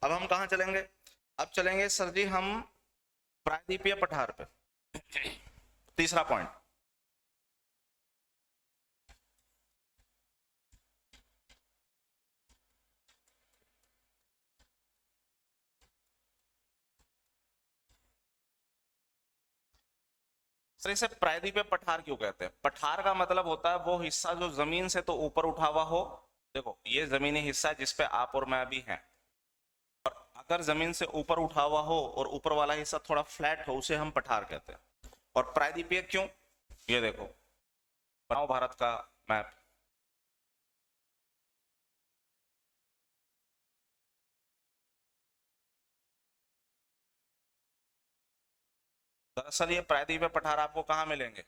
अब हम कहां चलेंगे? अब चलेंगे सर जी हम प्रायद्वीपीय पठार पे। तीसरा पॉइंट, सर इसे प्रायद्वीपीय पठार क्यों कहते हैं? पठार का मतलब होता है वो हिस्सा जो जमीन से तो ऊपर उठा हुआ हो। देखो ये जमीनी हिस्सा जिसपे आप और मैं भी हैं, और अगर जमीन से ऊपर उठा हुआ हो और ऊपर वाला हिस्सा थोड़ा फ्लैट हो, उसे हम पठार कहते हैं। और प्रायद्वीपीय क्यों? ये देखो, बनाओ भारत का मैप। दरअसल ये प्रायद्वीपीय पठार आपको कहाँ मिलेंगे?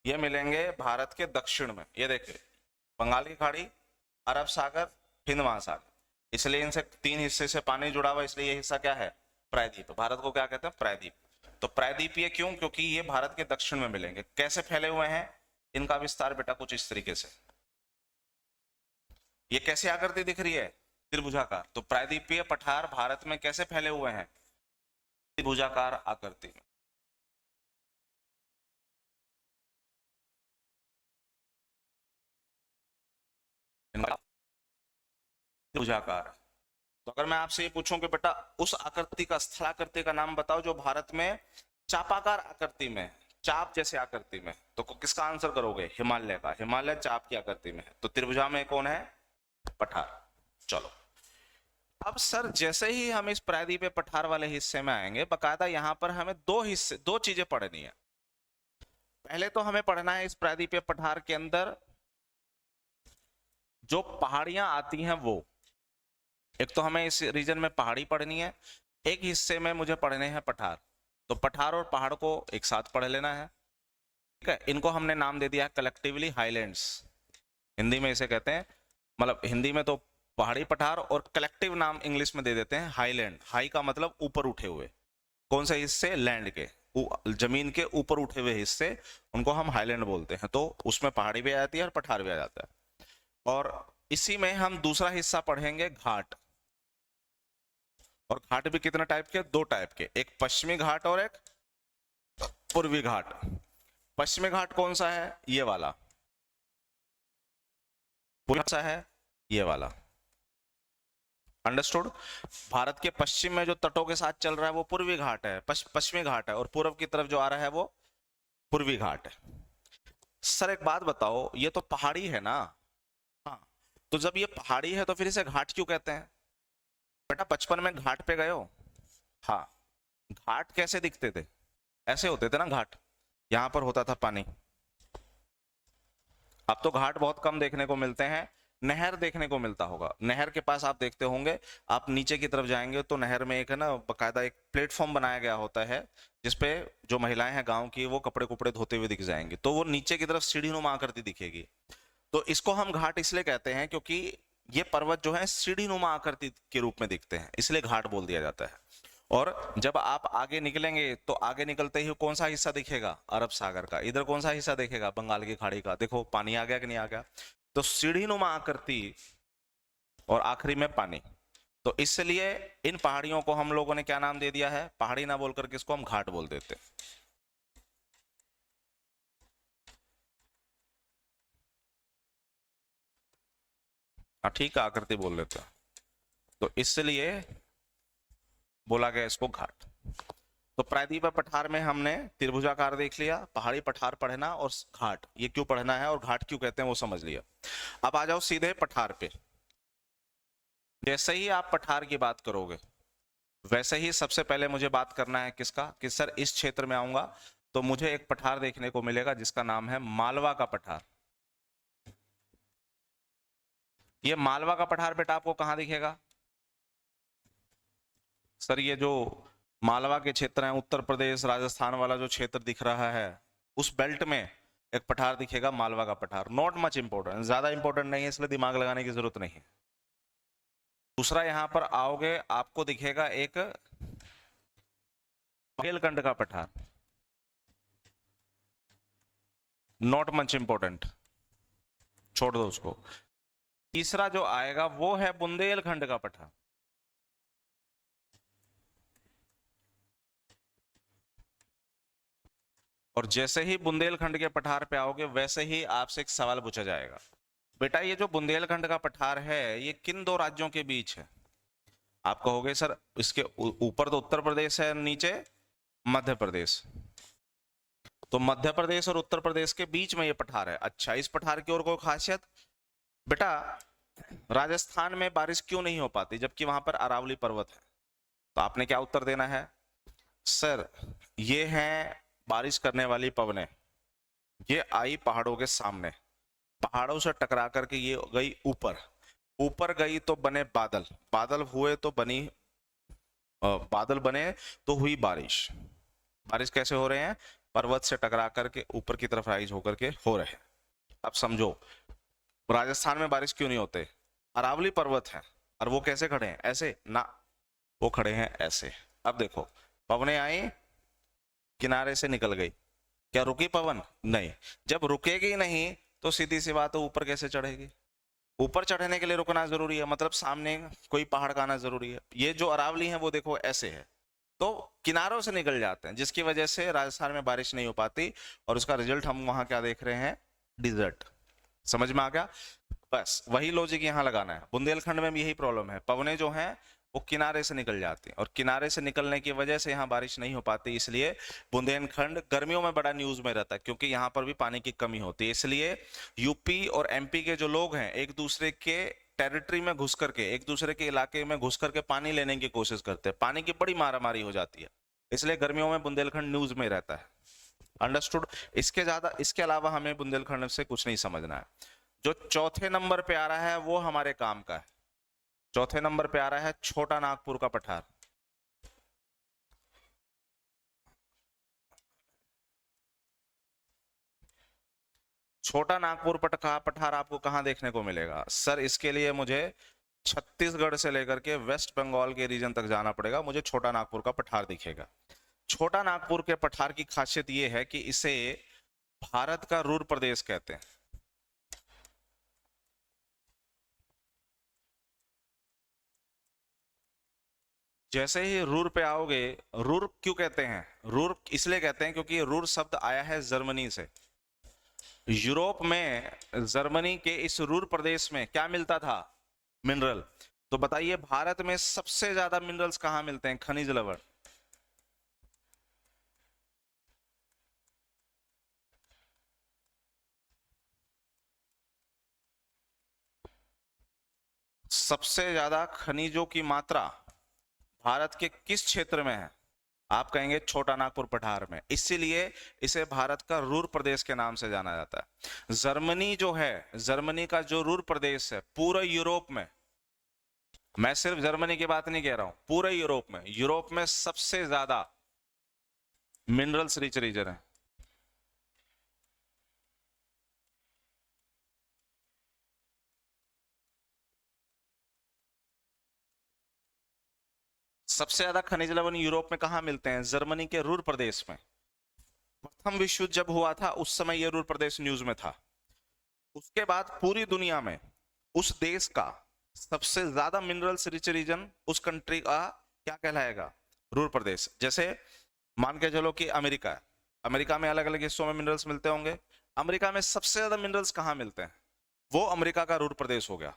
ये मिलेंगे भारत के दक्षिण में। ये देखिए, बंगाल की खाड़ी, अरब सागर, हिंद महासागर, इसलिए इनसे तीन हिस्से से पानी जुड़ा हुआ, इसलिए ये हिस्सा क्या है? प्रायद्वीप। भारत को क्या कहते हैं? प्रायद्वीप। तो प्रायद्वीपीय क्यों? क्योंकि ये भारत के दक्षिण में मिलेंगे। कैसे फैले हुए हैं? इनका विस्तार बेटा कुछ इस तरीके से। ये कैसे आकृति दिख रही है? त्रिभुजाकार। तो प्रायद्वीपीय पठार भारत में कैसे फैले हुए हैं? त्रिभुजाकार आकृति में। त्रिभुजाकार। तो अगर मैं आपसे ये पूछूं कि बेटा उस आकृति का, स्थलाकृति का नाम बताओ जो भारत में चापाकार आकृति में, चाप जैसे आकृति में, तो किसका आंसर करोगे? हिमालय का। हिमालय चाप की आकृति में है। तो त्रिभुजा में कौन है? पठार। चलो, अब सर जैसे ही हम इस प्रायद्वीपीय पठार वाले हिस्से में आएंगे, बकायदा यहाँ पर हमें दो चीजें पढ़नी है। पहले तो हमें पढ़ना है इस प्रायद्वीपीय पठार के अंदर जो पहाड़ियां आती हैं वो। एक तो हमें इस रीजन में पहाड़ी पढ़नी है, एक हिस्से में मुझे पढ़ने हैं पठार। तो पठार और पहाड़ को एक साथ पढ़ लेना है, ठीक है। इनको हमने नाम दे दिया है कलेक्टिवली हाईलैंड्स। हिंदी में इसे कहते हैं, मतलब हिंदी में तो पहाड़ी पठार, और कलेक्टिव नाम इंग्लिश में दे देते हैं हाईलैंड। हाई का मतलब ऊपर उठे हुए। कौन से हिस्से? लैंड के, जमीन के ऊपर उठे हुए हिस्से, उनको हम हाईलैंड बोलते हैं। तो उसमें पहाड़ी भी आ जाती है और पठार भी आ जाता है। और इसी में हम दूसरा हिस्सा पढ़ेंगे घाट। और घाट भी कितने टाइप के? दो टाइप के, एक पश्चिमी घाट और एक पूर्वी घाट। पश्चिमी घाट कौन सा है? ये वाला। पूर्वी सा है ये वाला। अंडरस्टूड? भारत के पश्चिम में जो तटों के साथ चल रहा है वो पूर्वी घाट है, पश्चिमी घाट है, और पूर्व की तरफ जो आ रहा है वो पूर्वी घाट है। सर एक बात बताओ, ये तो पहाड़ी है ना? हाँ। तो जब ये पहाड़ी है तो फिर इसे घाट क्यों कहते हैं? बेटा बचपन में घाट पे गए हो? हाँ। घाट कैसे दिखते थे? ऐसे होते थे ना घाट, यहां पर होता था पानी। अब तो घाट बहुत कम देखने को मिलते हैं। नहर देखने को मिलता होगा, नहर के पास आप देखते होंगे। आप नीचे की तरफ जाएंगे तो नहर में एक है ना, बकायदा एक प्लेटफॉर्म बनाया गया होता है, जिसपे जो महिलाएं हैं गांव की वो कपड़े कुपड़े धोते हुए दिख जाएंगे, तो वो नीचे की तरफ सीढ़ी नुमा आकृति दिखेगी। तो इसको हम घाट इसलिए कहते हैं क्योंकि ये पर्वत जो है सीढ़ी नुमा आकृति के रूप में दिखते हैं, इसलिए घाट बोल दिया जाता है। और जब आप आगे निकलेंगे तो आगे निकलते ही कौन सा हिस्सा दिखेगा? अरब सागर का। इधर कौन सा हिस्सा दिखेगा? बंगाल की खाड़ी का। देखो पानी आ गया कि नहीं आ गया? तो सीढ़ी नुमा आकृति और आखिरी में पानी। तो इसलिए इन पहाड़ियों को हम लोगों ने क्या नाम दे दिया है? पहाड़ी ना बोलकर किसको हम घाट बोल देते हैं। हाँ ठीक है, आकृति बोल लेते हैं। तो इसलिए बोला गया इसको घाट। तो प्रायद्वीपीय पठार में हमने त्रिभुजाकार देख लिया, पहाड़ी पठार पढ़ना, और घाट ये क्यों पढ़ना है और घाट क्यों कहते हैं वो समझ लिया। अब आ जाओ सीधे पठार पे। जैसे ही आप पठार की बात करोगे वैसे ही सबसे पहले मुझे बात करना है किसका? कि सर इस क्षेत्र में आऊंगा तो मुझे एक पठार देखने को मिलेगा जिसका नाम है मालवा का पठार। ये मालवा का पठार बेटा आपको कहां दिखेगा? सर ये जो मालवा के क्षेत्र हैं, उत्तर प्रदेश राजस्थान वाला जो क्षेत्र दिख रहा है, उस बेल्ट में एक पठार दिखेगा, मालवा का पठार। नॉट मच इंपॉर्टेंट, ज्यादा इंपॉर्टेंट नहीं है, इसलिए दिमाग लगाने की जरूरत नहीं है। दूसरा यहां पर आओगे आपको दिखेगा एक बुंदेलखंड का पठार। नॉट मच इंपॉर्टेंट, छोड़ दो उसको। तीसरा जो आएगा वो है बुंदेलखंड का पठार। और जैसे ही बुंदेलखंड के पठार पे आओगे वैसे ही आपसे एक सवाल पूछा जाएगा, बेटा ये जो बुंदेलखंड का पठार है ये किन दो राज्यों के बीच है? आप कहोगे सर इसके ऊपर तो उत्तर प्रदेश है, नीचे मध्य प्रदेश। तो मध्य प्रदेश और उत्तर प्रदेश के बीच में ये पठार है। अच्छा, इस पठार की और कोई खासियत? बेटा राजस्थान में बारिश क्यों नहीं हो पाती जबकि वहां पर अरावली पर्वत है? तो आपने क्या उत्तर देना है? सर ये है बारिश करने वाली पवनें, ये आई पहाड़ों के सामने, पहाड़ों से टकरा करके ये गई ऊपर, ऊपर गई तो बने बादल, बादल हुए तो बनी बादल बने तो हुई बारिश। बारिश कैसे हो रहे हैं? पर्वत से टकरा करके ऊपर की तरफ राइज होकर के हो रहे हैं। अब समझो राजस्थान में बारिश क्यों नहीं होते? अरावली पर्वत है और वो कैसे खड़े हैं? ऐसे ना, वो खड़े हैं ऐसे। अब देखो पवनें आई, किनारे से निकल गई, क्या रुकी पवन? नहीं। जब रुकेगी नहीं तो सीधी सी बात है ऊपर कैसे चढ़ेगी? ऊपर चढ़ने के लिए रुकना जरूरी है, मतलब सामने कोई पहाड़ का आना जरूरी है। ये जो अरावली है वो देखो ऐसे है, तो किनारों से निकल जाते हैं, जिसकी वजह से राजस्थान में बारिश नहीं हो पाती और उसका रिजल्ट हम वहां क्या देख रहे हैं? डिजर्ट। समझ में आ गया? बस वही लॉजिक यहाँ लगाना है। बुंदेलखंड में भी यही प्रॉब्लम है, पवने जो हैं वो किनारे से निकल जाती हैं और किनारे से निकलने की वजह से यहाँ बारिश नहीं हो पाती, इसलिए बुंदेलखंड गर्मियों में बड़ा न्यूज में रहता है, क्योंकि यहाँ पर भी पानी की कमी होती है। इसलिए यूपी और एमपी के जो लोग हैं एक दूसरे के टेरिटरी में घुस करके, एक दूसरे के इलाके में घुस करके पानी लेने की कोशिश करते हैं, पानी की बड़ी मारामारी हो जाती है, इसलिए गर्मियों में बुंदेलखंड न्यूज में रहता है। अंडरस्टूड? इसके अलावा हमें बुंदेलखंड से कुछ नहीं समझना है। जो चौथे नंबर पे आ रहा है वो हमारे काम का है। चौथे नंबर पे आ रहा है छोटा नागपुर का पठार। छोटा नागपुर पठार आपको कहां देखने को मिलेगा? सर इसके लिए मुझे छत्तीसगढ़ से लेकर के वेस्ट बंगाल के रीजन तक जाना पड़ेगा, मुझे छोटा नागपुर का पठार दिखेगा। छोटा नागपुर के पठार की खासियत यह है कि इसे भारत का रूर प्रदेश कहते हैं। जैसे ही रूर पे आओगे, रूर क्यों कहते हैं? रूर इसलिए कहते हैं क्योंकि रूर शब्द आया है जर्मनी से। यूरोप में जर्मनी के इस रूर प्रदेश में क्या मिलता था? मिनरल। तो बताइए भारत में सबसे ज्यादा मिनरल्स कहां मिलते हैं? खनिज लवण। सबसे ज्यादा खनिजों की मात्रा भारत के किस क्षेत्र में है? आप कहेंगे छोटा नागपुर पठार में, इसीलिए इसे भारत का रूर प्रदेश के नाम से जाना जाता है। जर्मनी जो है, जर्मनी का जो रूर प्रदेश है पूरे यूरोप में, मैं सिर्फ जर्मनी की बात नहीं कह रहा हूं, पूरे यूरोप में सबसे ज्यादा मिनरल्स रिच रीजन है। सबसे ज्यादा खनिज लवण यूरोप में कहां मिलते हैं? जर्मनी के रूर प्रदेश में। प्रथम विश्व युद्ध जब हुआ था उस समय यह रूर प्रदेश न्यूज में था। उसके बाद पूरी दुनिया में उस देश का सबसे ज्यादा मिनरल्स रिच रीजन उस कंट्री का क्या कहलाएगा? रूर प्रदेश। जैसे मान के चलो कि अमेरिका है, अमेरिका में अलग अलग हिस्सों में मिनरल्स मिलते होंगे, अमेरिका में सबसे ज्यादा मिनरल्स कहाँ मिलते हैं? वो अमेरिका का रूर प्रदेश हो गया।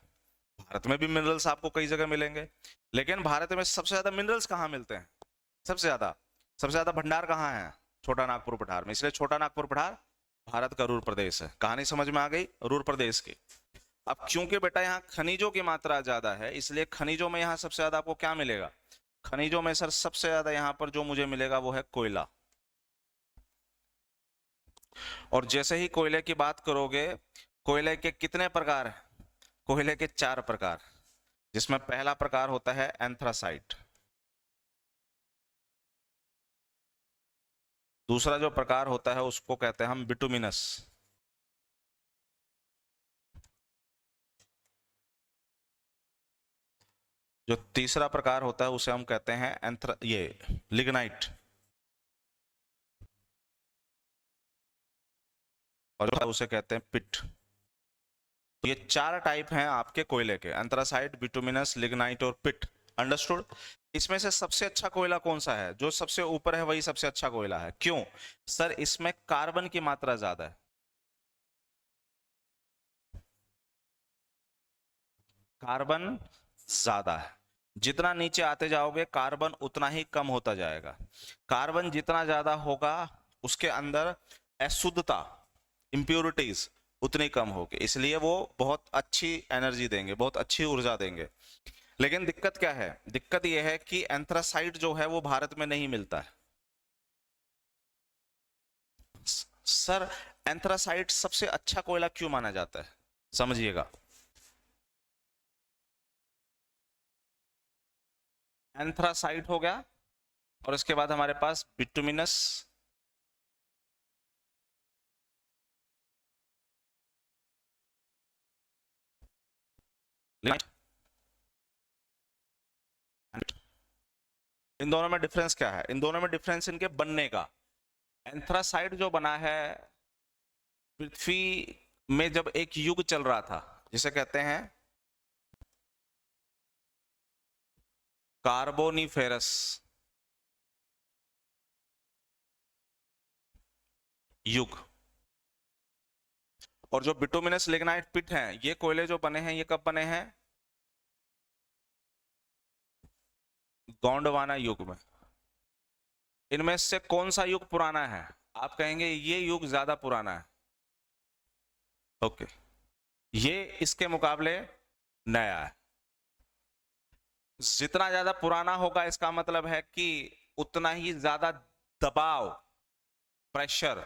भारत में भी मिनरल्स आपको कई जगह मिलेंगे, लेकिन भारत में सबसे ज्यादा मिनरल्स कहाँ मिलते हैं? सबसे ज्यादा भंडार कहाँ है? छोटा नागपुर पठार में, इसलिए छोटा नागपुर पठार भारत का रूर प्रदेश है। कहानी समझ में आ गई रूर प्रदेश की? अब क्योंकि बेटा यहाँ खनिजों की मात्रा ज्यादा है, इसलिए खनिजों में यहाँ सबसे ज्यादा आपको क्या मिलेगा? खनिजों में सर सबसे ज्यादा यहाँ पर जो मुझे मिलेगा वो है कोयला। और जैसे ही कोयले की बात करोगे, कोयले के कितने प्रकार हैं? कोयले के 4 प्रकार, जिसमें पहला प्रकार होता है एंथ्रासाइट। दूसरा जो प्रकार होता है उसको कहते हैं हम बिटुमिनस। जो तीसरा प्रकार होता है उसे हम कहते हैं लिग्नाइट। और जो उसे कहते हैं पिट। तो ये 4 टाइप हैं आपके कोयले के, एंथ्रासाइट, बिटुमिनस, लिग्नाइट और पिट। अंडरस्टूड? इसमें से सबसे अच्छा कोयला कौन सा है? जो सबसे ऊपर है वही सबसे अच्छा कोयला है। क्यों? सर इसमें कार्बन की मात्रा ज्यादा है। कार्बन ज्यादा है। जितना नीचे आते जाओगे कार्बन उतना ही कम होता जाएगा। कार्बन जितना ज्यादा होगा उसके अंदर अशुद्धता, इंप्योरिटीज उतनी कम होगी, इसलिए वो बहुत अच्छी एनर्जी देंगे, बहुत अच्छी ऊर्जा देंगे। लेकिन दिक्कत क्या है? दिक्कत यह है कि एंथ्रासाइट जो है वो भारत में नहीं मिलता है। सर एंथ्रासाइट सबसे अच्छा कोयला क्यों माना जाता है? समझिएगा। एंथ्रासाइट हो गया और इसके बाद हमारे पास बिटुमिनस लिग्नाइट। इन दोनों में डिफरेंस क्या है? इन दोनों में डिफरेंस इनके बनने का। एंथ्रासाइट जो बना है पृथ्वी में जब एक युग चल रहा था, जिसे कहते हैं कार्बोनिफेरस युग। और जो बिटुमिनस लिग्नाइट पिट हैं, ये कोयले जो बने हैं, ये कब बने हैं? गोंडवाना युग में। इनमें से कौन सा युग पुराना है? आप कहेंगे ये युग ज्यादा पुराना है। ओके, ये इसके मुकाबले नया है। जितना ज्यादा पुराना होगा इसका मतलब है कि उतना ही ज्यादा दबाव, प्रेशर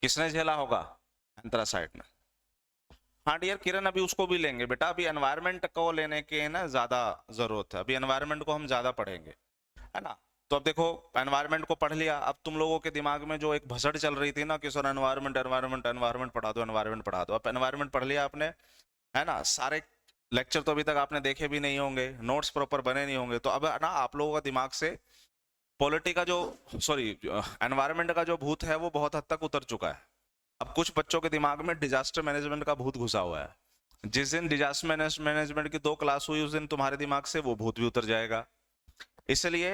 किसने झेला होगा? एंथ्रासाइट ने। हाँ डियर किरण, अभी उसको भी लेंगे बेटा, अभी एनवायरनमेंट को लेने के ना ज्यादा जरूरत है, अभी एनवायरनमेंट को हम ज्यादा पढ़ेंगे, है ना। तो अब देखो, एनवायरनमेंट को पढ़ लिया, अब तुम लोगों के दिमाग में जो एक भसड़ चल रही थी ना कि सर एनवायरनमेंट एनवायरनमेंट एनवायरनमेंट पढ़ा दो, एनवायरनमेंट पढ़ा दो, अब एनवायरनमेंट पढ़ लिया आपने, है ना। सारे लेक्चर तो अभी तक आपने देखे भी नहीं होंगे, नोट्स प्रॉपर बने नहीं होंगे, तो अब ना आप लोगों का दिमाग से पॉलिटी का जो, सॉरी, एनवायरनमेंट का जो भूत है वो बहुत हद तक उतर चुका है। अब कुछ बच्चों के दिमाग में डिजास्टर मैनेजमेंट का भूत घुसा हुआ है। जिस दिन डिजास्टर मैनेजमेंट की 2 क्लास हुई, उस दिन तुम्हारे दिमाग से वो भूत भी उतर जाएगा। इसलिए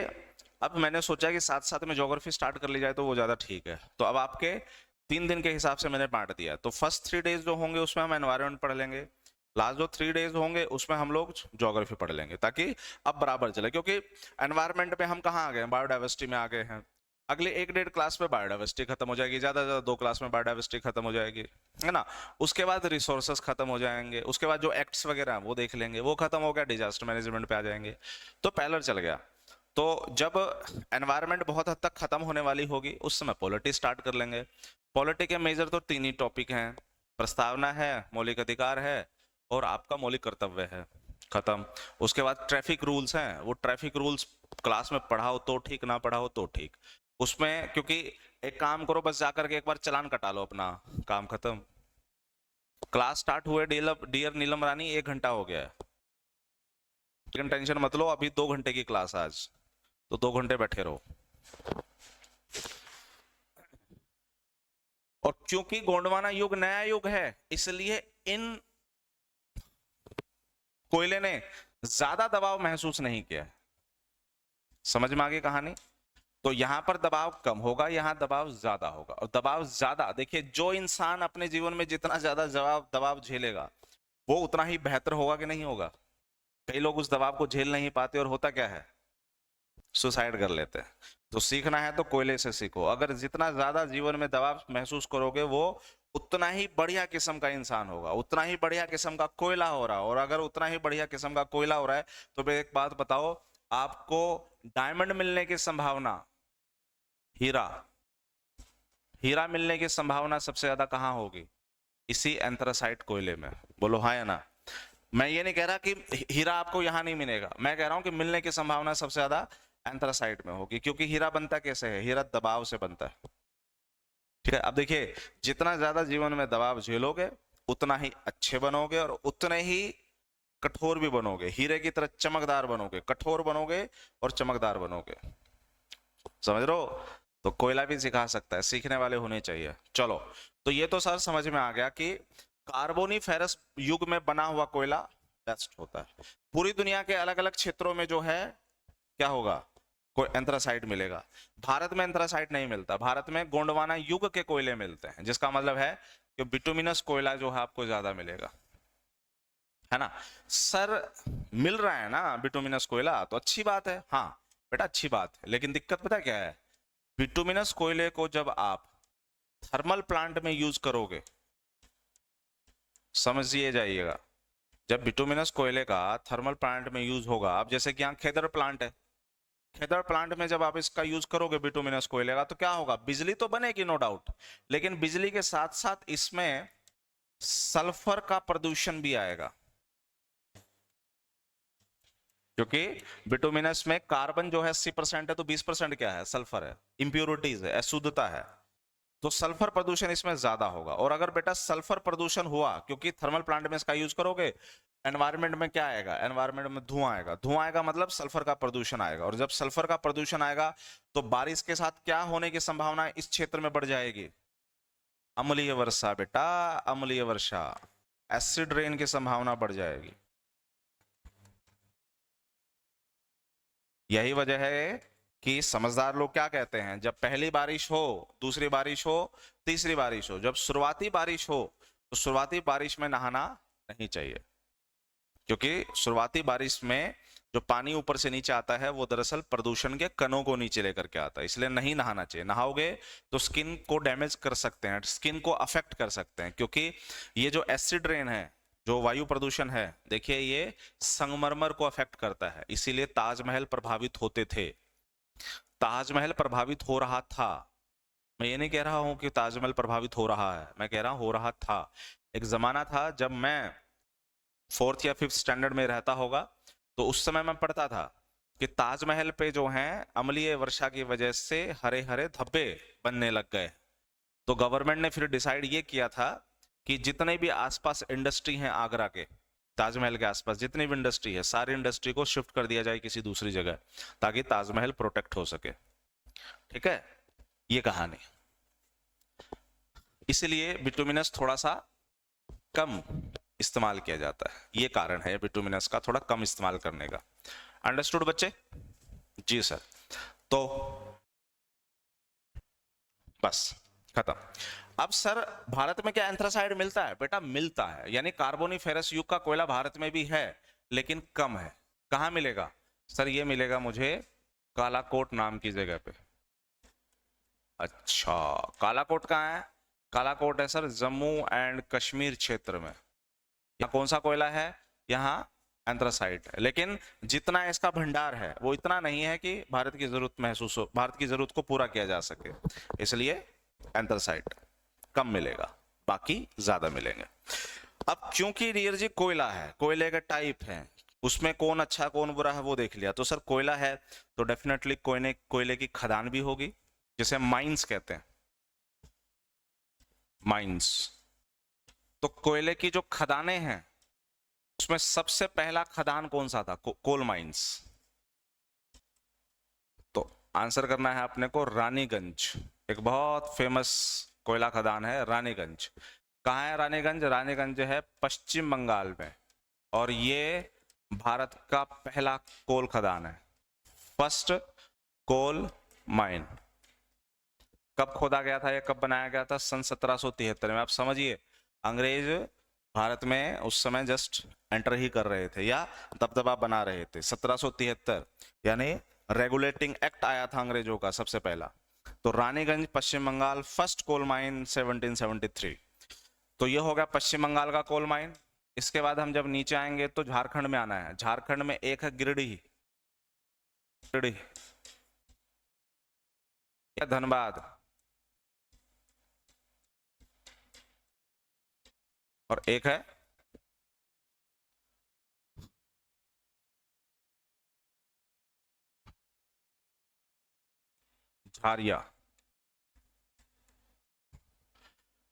अब मैंने सोचा कि साथ साथ में ज्योग्राफी स्टार्ट कर ली जाए तो वो ज्यादा ठीक है। तो अब आपके 3 दिन के हिसाब से मैंने बांट दिया, तो फर्स्ट 3 डेज जो होंगे उसमें हम एनवायरनमेंट पढ़ लेंगे, लास्ट जो 3 डेज होंगे उसमें हम लोग ज्योग्राफी पढ़ लेंगे, ताकि अब बराबर चले। क्योंकि एनवायरनमेंट में हम कहाँ आ गए? बायोडाइवर्सिटी में आ गए हैं। अगले 1-1.5 क्लास में बायोडाइवर्सिटी खत्म हो जाएगी, ज्यादा से ज्यादा 2 क्लास में बायोडाइवर्सिटी खत्म हो जाएगी, है ना। उसके बाद रिसोर्सेस खत्म हो जाएंगे, उसके बाद जो एक्ट्स वगैरह हैं वो देख लेंगे, वो खत्म हो गया, डिजास्टर मैनेजमेंट पे आ जाएंगे, तो पैरेलल चल गया। तो जब एनवायरनमेंट बहुत हद तक खत्म होने वाली होगी उस समय पॉलिटी स्टार्ट कर लेंगे। पॉलिटी के मेजर तो 3 ही टॉपिक हैं, प्रस्तावना है, मौलिक अधिकार है, और आपका मौलिक कर्तव्य है, खत्म। उसके बाद ट्रैफिक रूल्स हैं, वो ट्रैफिक रूल्स क्लास में पढ़ाओ तो ठीक, ना पढ़ाओ तो ठीक। उसमें क्योंकि एक काम करो, बस जाकर के एक बार चालान कटा लो, अपना काम खत्म। क्लास स्टार्ट हुए डियर नीलम रानी 1 घंटा हो गया है, लेकिन टेंशन मत लो, अभी 2 घंटे की क्लास आज, तो 2 घंटे बैठे रहो। और क्योंकि गोंडवाना युग नया युग है, इसलिए इन कोयले ने ज्यादा दबाव महसूस नहीं किया। समझ में आ गई कहानी? तो यहां पर दबाव कम होगा, यहां दबाव ज्यादा होगा। और दबाव ज्यादा, देखिए, जो इंसान अपने जीवन में जितना ज्यादा दबाव झेलेगा वो उतना ही बेहतर होगा कि नहीं होगा? कई लोग उस दबाव को झेल नहीं पाते और होता क्या है? सुसाइड कर लेते हैं। तो सीखना है तो कोयले से सीखो। अगर जितना ज्यादा जीवन में दबाव महसूस करोगे वो उतना ही बढ़िया किस्म का इंसान होगा, उतना ही बढ़िया किस्म का कोयला हो रहा है। और अगर उतना ही बढ़िया किस्म का कोयला हो रहा है तो फिर एक बात बताओ, आपको डायमंड मिलने की संभावना, हीरा, हीरा मिलने की संभावना सबसे ज्यादा कहां होगी? इसी एंथ्रासाइट कोयले में। बोलो हाँ या ना। मैं ये नहीं कह रहा कि हीरा आपको यहां नहीं मिलेगा, मैं कह रहा हूं कि मिलने की संभावना सबसे ज्यादा एंथ्रासाइट में होगी। क्योंकि हीरा बनता कैसे है? हीरा दबाव से बनता है, ठीक है। अब देखिए, जितना ज्यादा जीवन में दबाव झेलोगे उतना ही अच्छे बनोगे और उतने ही कठोर भी बनोगे। हीरे की तरह चमकदार बनोगे, कठोर बनोगे और चमकदार बनोगे। समझ रहे हो? तो कोयला भी सिखा सकता है, सीखने वाले होने चाहिए। चलो, तो ये तो सर समझ में आ गया कि कार्बोनिफेरस युग में बना हुआ कोयला बेस्ट होता है। पूरी दुनिया के अलग अलग क्षेत्रों में जो है क्या होगा? कोई एंथ्रासाइट मिलेगा। भारत में एंथ्रासाइट नहीं मिलता, भारत में गोंडवाना युग के कोयले मिलते हैं, जिसका मतलब है कि बिटुमिनस कोयला जो है आपको ज्यादा मिलेगा, है ना। सर मिल रहा है ना बिटुमिनस कोयला, तो अच्छी बात है। हाँ बेटा अच्छी बात है, लेकिन दिक्कत पता क्या है? बिटुमिनस कोयले को जब आप थर्मल प्लांट में यूज करोगे, समझिए जाइएगा, जब बिटुमिनस कोयले का थर्मल प्लांट में यूज होगा, अब जैसे कि यहाँ खेदर प्लांट है, खेदर प्लांट में जब आप इसका यूज करोगे बिटुमिनस कोयले का, तो क्या होगा? बिजली तो बनेगी नो डाउट, लेकिन बिजली के साथ साथ इसमें सल्फर का प्रदूषण भी आएगा। क्योंकि बिटुमिनस में कार्बन जो है 80% है, तो 20% क्या है, सल्फर है, इंप्योरिटीज है, अशुद्धता है। तो सल्फर प्रदूषण इसमें ज्यादा होगा। और अगर बेटा सल्फर प्रदूषण हुआ, क्योंकि थर्मल प्लांट में इसका यूज करोगे, एनवायरनमेंट में क्या आएगा, एनवायरनमेंट में धुआं आएगा, धुआं आएगा मतलब सल्फर का प्रदूषण आएगा। और जब सल्फर का प्रदूषण आएगा तो बारिश के साथ क्या होने की संभावना इस क्षेत्र में बढ़ जाएगी, अम्लीय वर्षा बेटा, अम्लीय वर्षा, एसिड रेन की संभावना बढ़ जाएगी। यही वजह है कि समझदार लोग क्या कहते हैं, जब पहली बारिश हो, दूसरी बारिश हो, तीसरी बारिश हो, जब शुरुआती बारिश हो तो शुरुआती बारिश में नहाना नहीं चाहिए, क्योंकि शुरुआती बारिश में जो पानी ऊपर से नीचे आता है वो दरअसल प्रदूषण के कणों को नीचे लेकर के आता है, इसलिए नहीं नहाना चाहिए। नहाओगे तो स्किन को डैमेज कर सकते हैं, स्किन को अफेक्ट कर सकते हैं, क्योंकि ये जो एसिड रेन है, जो वायु प्रदूषण है, देखिए ये संगमरमर को अफेक्ट करता है, इसीलिए ताजमहल प्रभावित होते थे, ताजमहल प्रभावित हो रहा था। मैं ये नहीं कह रहा हूं कि ताजमहल प्रभावित हो रहा है, मैं कह रहा हूं हो रहा था। एक जमाना था जब मैं 4th या 5th स्टैंडर्ड में रहता होगा, तो उस समय मैं पढ़ता था कि ताजमहल पे जो है अम्लीय वर्षा की वजह से हरे हरे धब्बे बनने लग गए। तो गवर्नमेंट ने फिर डिसाइड ये किया था कि जितने भी आसपास इंडस्ट्री हैं आगरा के, ताजमहल के आसपास जितनी भी इंडस्ट्री है, सारी इंडस्ट्री को शिफ्ट कर दिया जाए किसी दूसरी जगह, ताकि ताजमहल प्रोटेक्ट हो सके। ठीक है, ये कहानी। इसलिए बिटुमिनस थोड़ा सा कम इस्तेमाल किया जाता है, ये कारण है बिटुमिनस का थोड़ा कम इस्तेमाल करने का। अंडरस्टूड बच्चे? जी सर। तो बस खत्म। अब सर भारत में क्या एंथ्रासाइड मिलता है? बेटा मिलता है, यानी कार्बोनिफेरस युग का कोयला भारत में भी है, लेकिन कम है। कहाँ मिलेगा सर? ये मिलेगा मुझे कालाकोट नाम की जगह पे। अच्छा, कालाकोट कहाँ है? कालाकोट है सर जम्मू एंड कश्मीर क्षेत्र में। यहाँ कौन सा कोयला है? यहाँ एंथ्रासाइट है, लेकिन जितना इसका भंडार है वो इतना नहीं है कि भारत की जरूरत महसूस हो, भारत की जरूरत को पूरा किया जा सके, इसलिए एंथ्रासाइट कम मिलेगा, बाकी ज्यादा मिलेंगे। अब क्योंकि डियर जी कोयला है, कोयले का टाइप है, उसमें कौन अच्छा कौन बुरा है वो देख लिया, तो सर कोयला है तो डेफिनेटली कोयले की खदान भी होगी, जिसे माइंस कहते हैं, माइंस। तो कोयले की जो खदानें हैं उसमें सबसे पहला खदान कौन सा था? Coal mines. तो आंसर करना है अपने को रानीगंज, एक बहुत फेमस कोयला खदान है रानीगंज। कहाँ है रानीगंज? रानीगंज है पश्चिम बंगाल में, और ये भारत का पहला कोल खदान है, फर्स्ट कोल माइन। कब खोदा गया था या कब बनाया गया था? सन 1773 में। आप समझिए, अंग्रेज भारत में उस समय जस्ट एंटर ही कर रहे थे या दबदबा बना रहे थे। 1773 यानी रेगुलेटिंग एक्ट आया था अंग्रेजों का सबसे पहला। तो रानीगंज पश्चिम बंगाल, फर्स्ट कोल माइन 1773। तो ये हो गया पश्चिम बंगाल का कोल माइन। इसके बाद हम जब नीचे आएंगे तो झारखंड में आना है। झारखंड में एक है गिरिडीह, गिरिडीह या धनबाद, और एक है झारिया।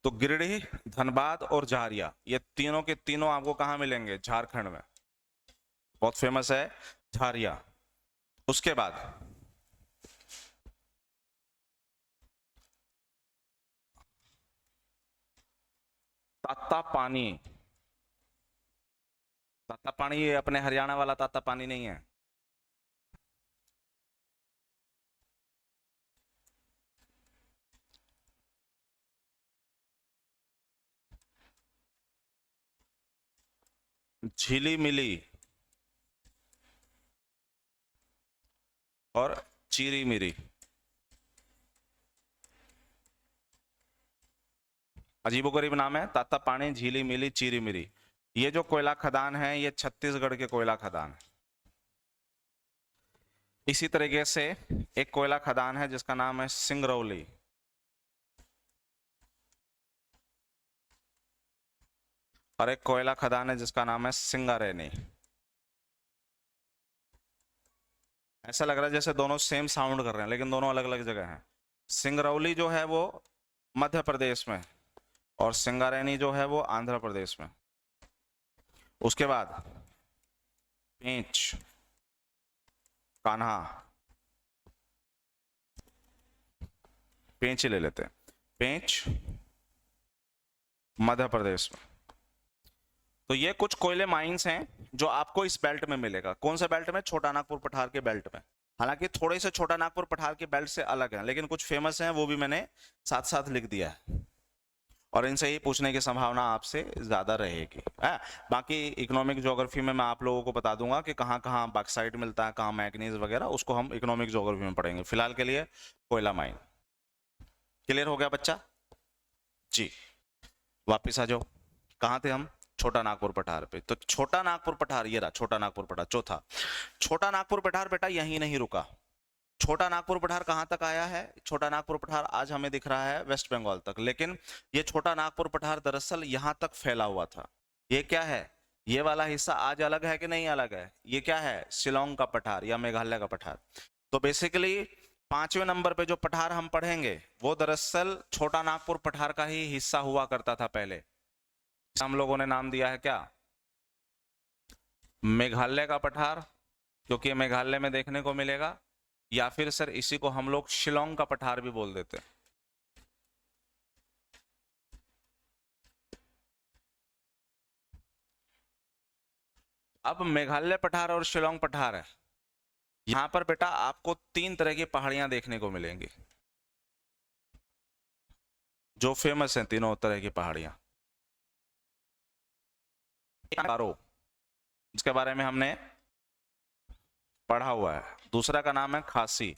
तो गिरिडीह, धनबाद और झारिया, ये तीनों के तीनों आपको कहां मिलेंगे? झारखंड में। बहुत फेमस है झारिया। उसके बाद ताता पानी। ताता पानी ये अपने हरियाणा वाला ताता पानी नहीं है। झिली मिली और चीरी मिरी, अजीबोगरीब नाम है। ताता पानी, झीली मिली, चीरी मिरी, ये जो कोयला खदान है ये छत्तीसगढ़ के कोयला खदान है। इसी तरीके से एक कोयला खदान है जिसका नाम है सिंगरौली, और एक कोयला खदान है जिसका नाम है सिंगारेनी। ऐसा लग रहा है जैसे दोनों सेम साउंड कर रहे हैं, लेकिन दोनों अलग अलग जगह हैं। सिंगरौली जो है वो मध्य प्रदेश में, और सिंगारैनी जो है वो आंध्र प्रदेश में। उसके बाद पेंच, कान्हा, पेंच ही ले लेते हैं, पेंच मध्य प्रदेश में। तो ये कुछ कोयले माइंस हैं जो आपको इस बेल्ट में मिलेगा। कौन से बेल्ट में? छोटा नागपुर पठार के बेल्ट में। हालांकि थोड़े से छोटा नागपुर पठार के बेल्ट से अलग हैं, लेकिन कुछ फेमस हैं, वो भी मैंने साथ साथ लिख दिया है, और इनसे ही पूछने की संभावना आपसे ज्यादा रहेगी। है बाकी इकोनॉमिक ज्योग्राफी में मैं आप लोगों को बता दूंगा कि कहाँ कहाँ बॉक्साइट मिलता है, कहाँ मैग्नीज वगैरह, उसको हम इकोनॉमिक ज्योग्राफी में पढ़ेंगे। फिलहाल के लिए कोयला माइन क्लियर हो गया बच्चा जी। वापिस आ जाओ, कहाँ थे हम? छोटा नागपुर पठार पे। तो छोटा नागपुर पठार, ये रहा छोटा नागपुर पठार चौथा। छोटा नागपुर पठार बेटा यहीं नहीं रुका। छोटा नागपुर पठार कहाँ तक आया है? छोटा नागपुर पठार आज हमें दिख रहा है वेस्ट बंगाल तक, लेकिन ये छोटा नागपुर पठार दरअसल यहाँ तक फैला हुआ था। ये क्या है? ये वाला हिस्सा आज अलग है कि नहीं अलग है? ये क्या है? शिलोंग का पठार या मेघालय का पठार। तो बेसिकली 5वें नंबर पे जो पठार हम पढ़ेंगे वो दरअसल छोटा नागपुर पठार का ही हिस्सा हुआ करता था पहले। हम लोगों ने नाम दिया है क्या? मेघालय का पठार, क्योंकि मेघालय में देखने को मिलेगा, या फिर सर इसी को हम लोग शिलोंग का पठार भी बोल देते हैं। अब मेघालय पठार और शिलोंग पठार है, यहां पर बेटा आपको 3 तरह की पहाड़ियां देखने को मिलेंगी जो फेमस हैं, तीनों तरह की पहाड़ियां। गारो, इसके बारे में हमने पढ़ा हुआ है। दूसरा का नाम है खासी,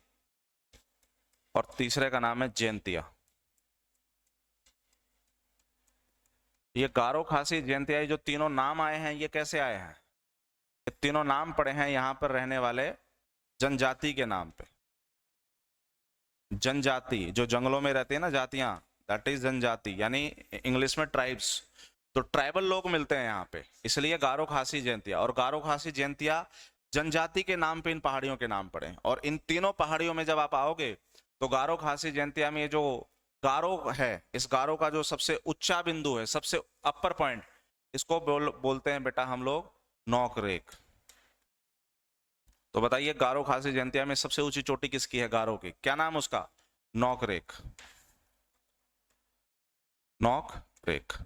और तीसरे का नाम है जैंतिया। ये गारो, खासी, जैंतिया, जो तीनों नाम आए हैं, ये कैसे आए हैं? ये तीनों नाम पड़े हैं यहां पर रहने वाले जनजाति के नाम पे। जनजाति जो जंगलों में रहती है ना, जातियां, दैट इज जनजाति, यानी इंग्लिश में ट्राइब्स। तो ट्राइबल लोग मिलते हैं यहाँ पे, इसलिए गारो, खासी, जैंतिया। और गारो, खासी, जैंतिया जनजाति के नाम पे इन पहाड़ियों के नाम पड़े। और इन तीनों पहाड़ियों में जब आप आओगे तो गारो, खासी, जैंतिया में ये जो गारो है, इस गारो का जो सबसे ऊंचा बिंदु है, सबसे अपर पॉइंट, इसको बोलते हैं बेटा हम लोग नौक रेख। तो बताइए गारो, खासी, जैंतिया में सबसे ऊंची चोटी किसकी है? गारो की। क्या नाम उसका? नौक रेख, नौक रेख।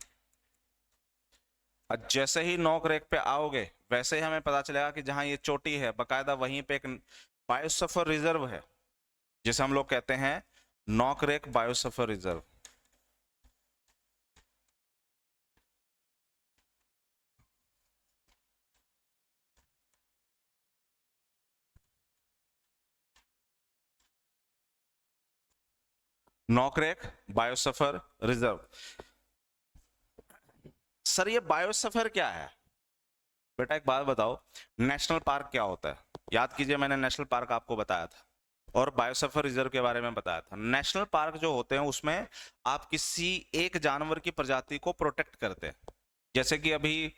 जैसे ही नौक रेख पे आओगे वैसे ही हमें पता चलेगा कि जहां ये चोटी है बकायदा वहीं पे एक बायोस्फीयर रिजर्व है, जिसे हम लोग कहते हैं नौक रेख biosphere reserve. Nokrek biosphere reserve. Sir ये बायोस्फीयर क्या है? बेटा एक बात बताओ, नेशनल पार्क क्या होता है? याद कीजिए, मैंने नेशनल पार्क आपको बताया था और बायोस्फीयर रिजर्व के बारे में बताया था। नेशनल पार्क जो होते हैं उसमें आप किसी एक जानवर की प्रजाति को प्रोटेक्ट करते हैं। जैसे कि अभी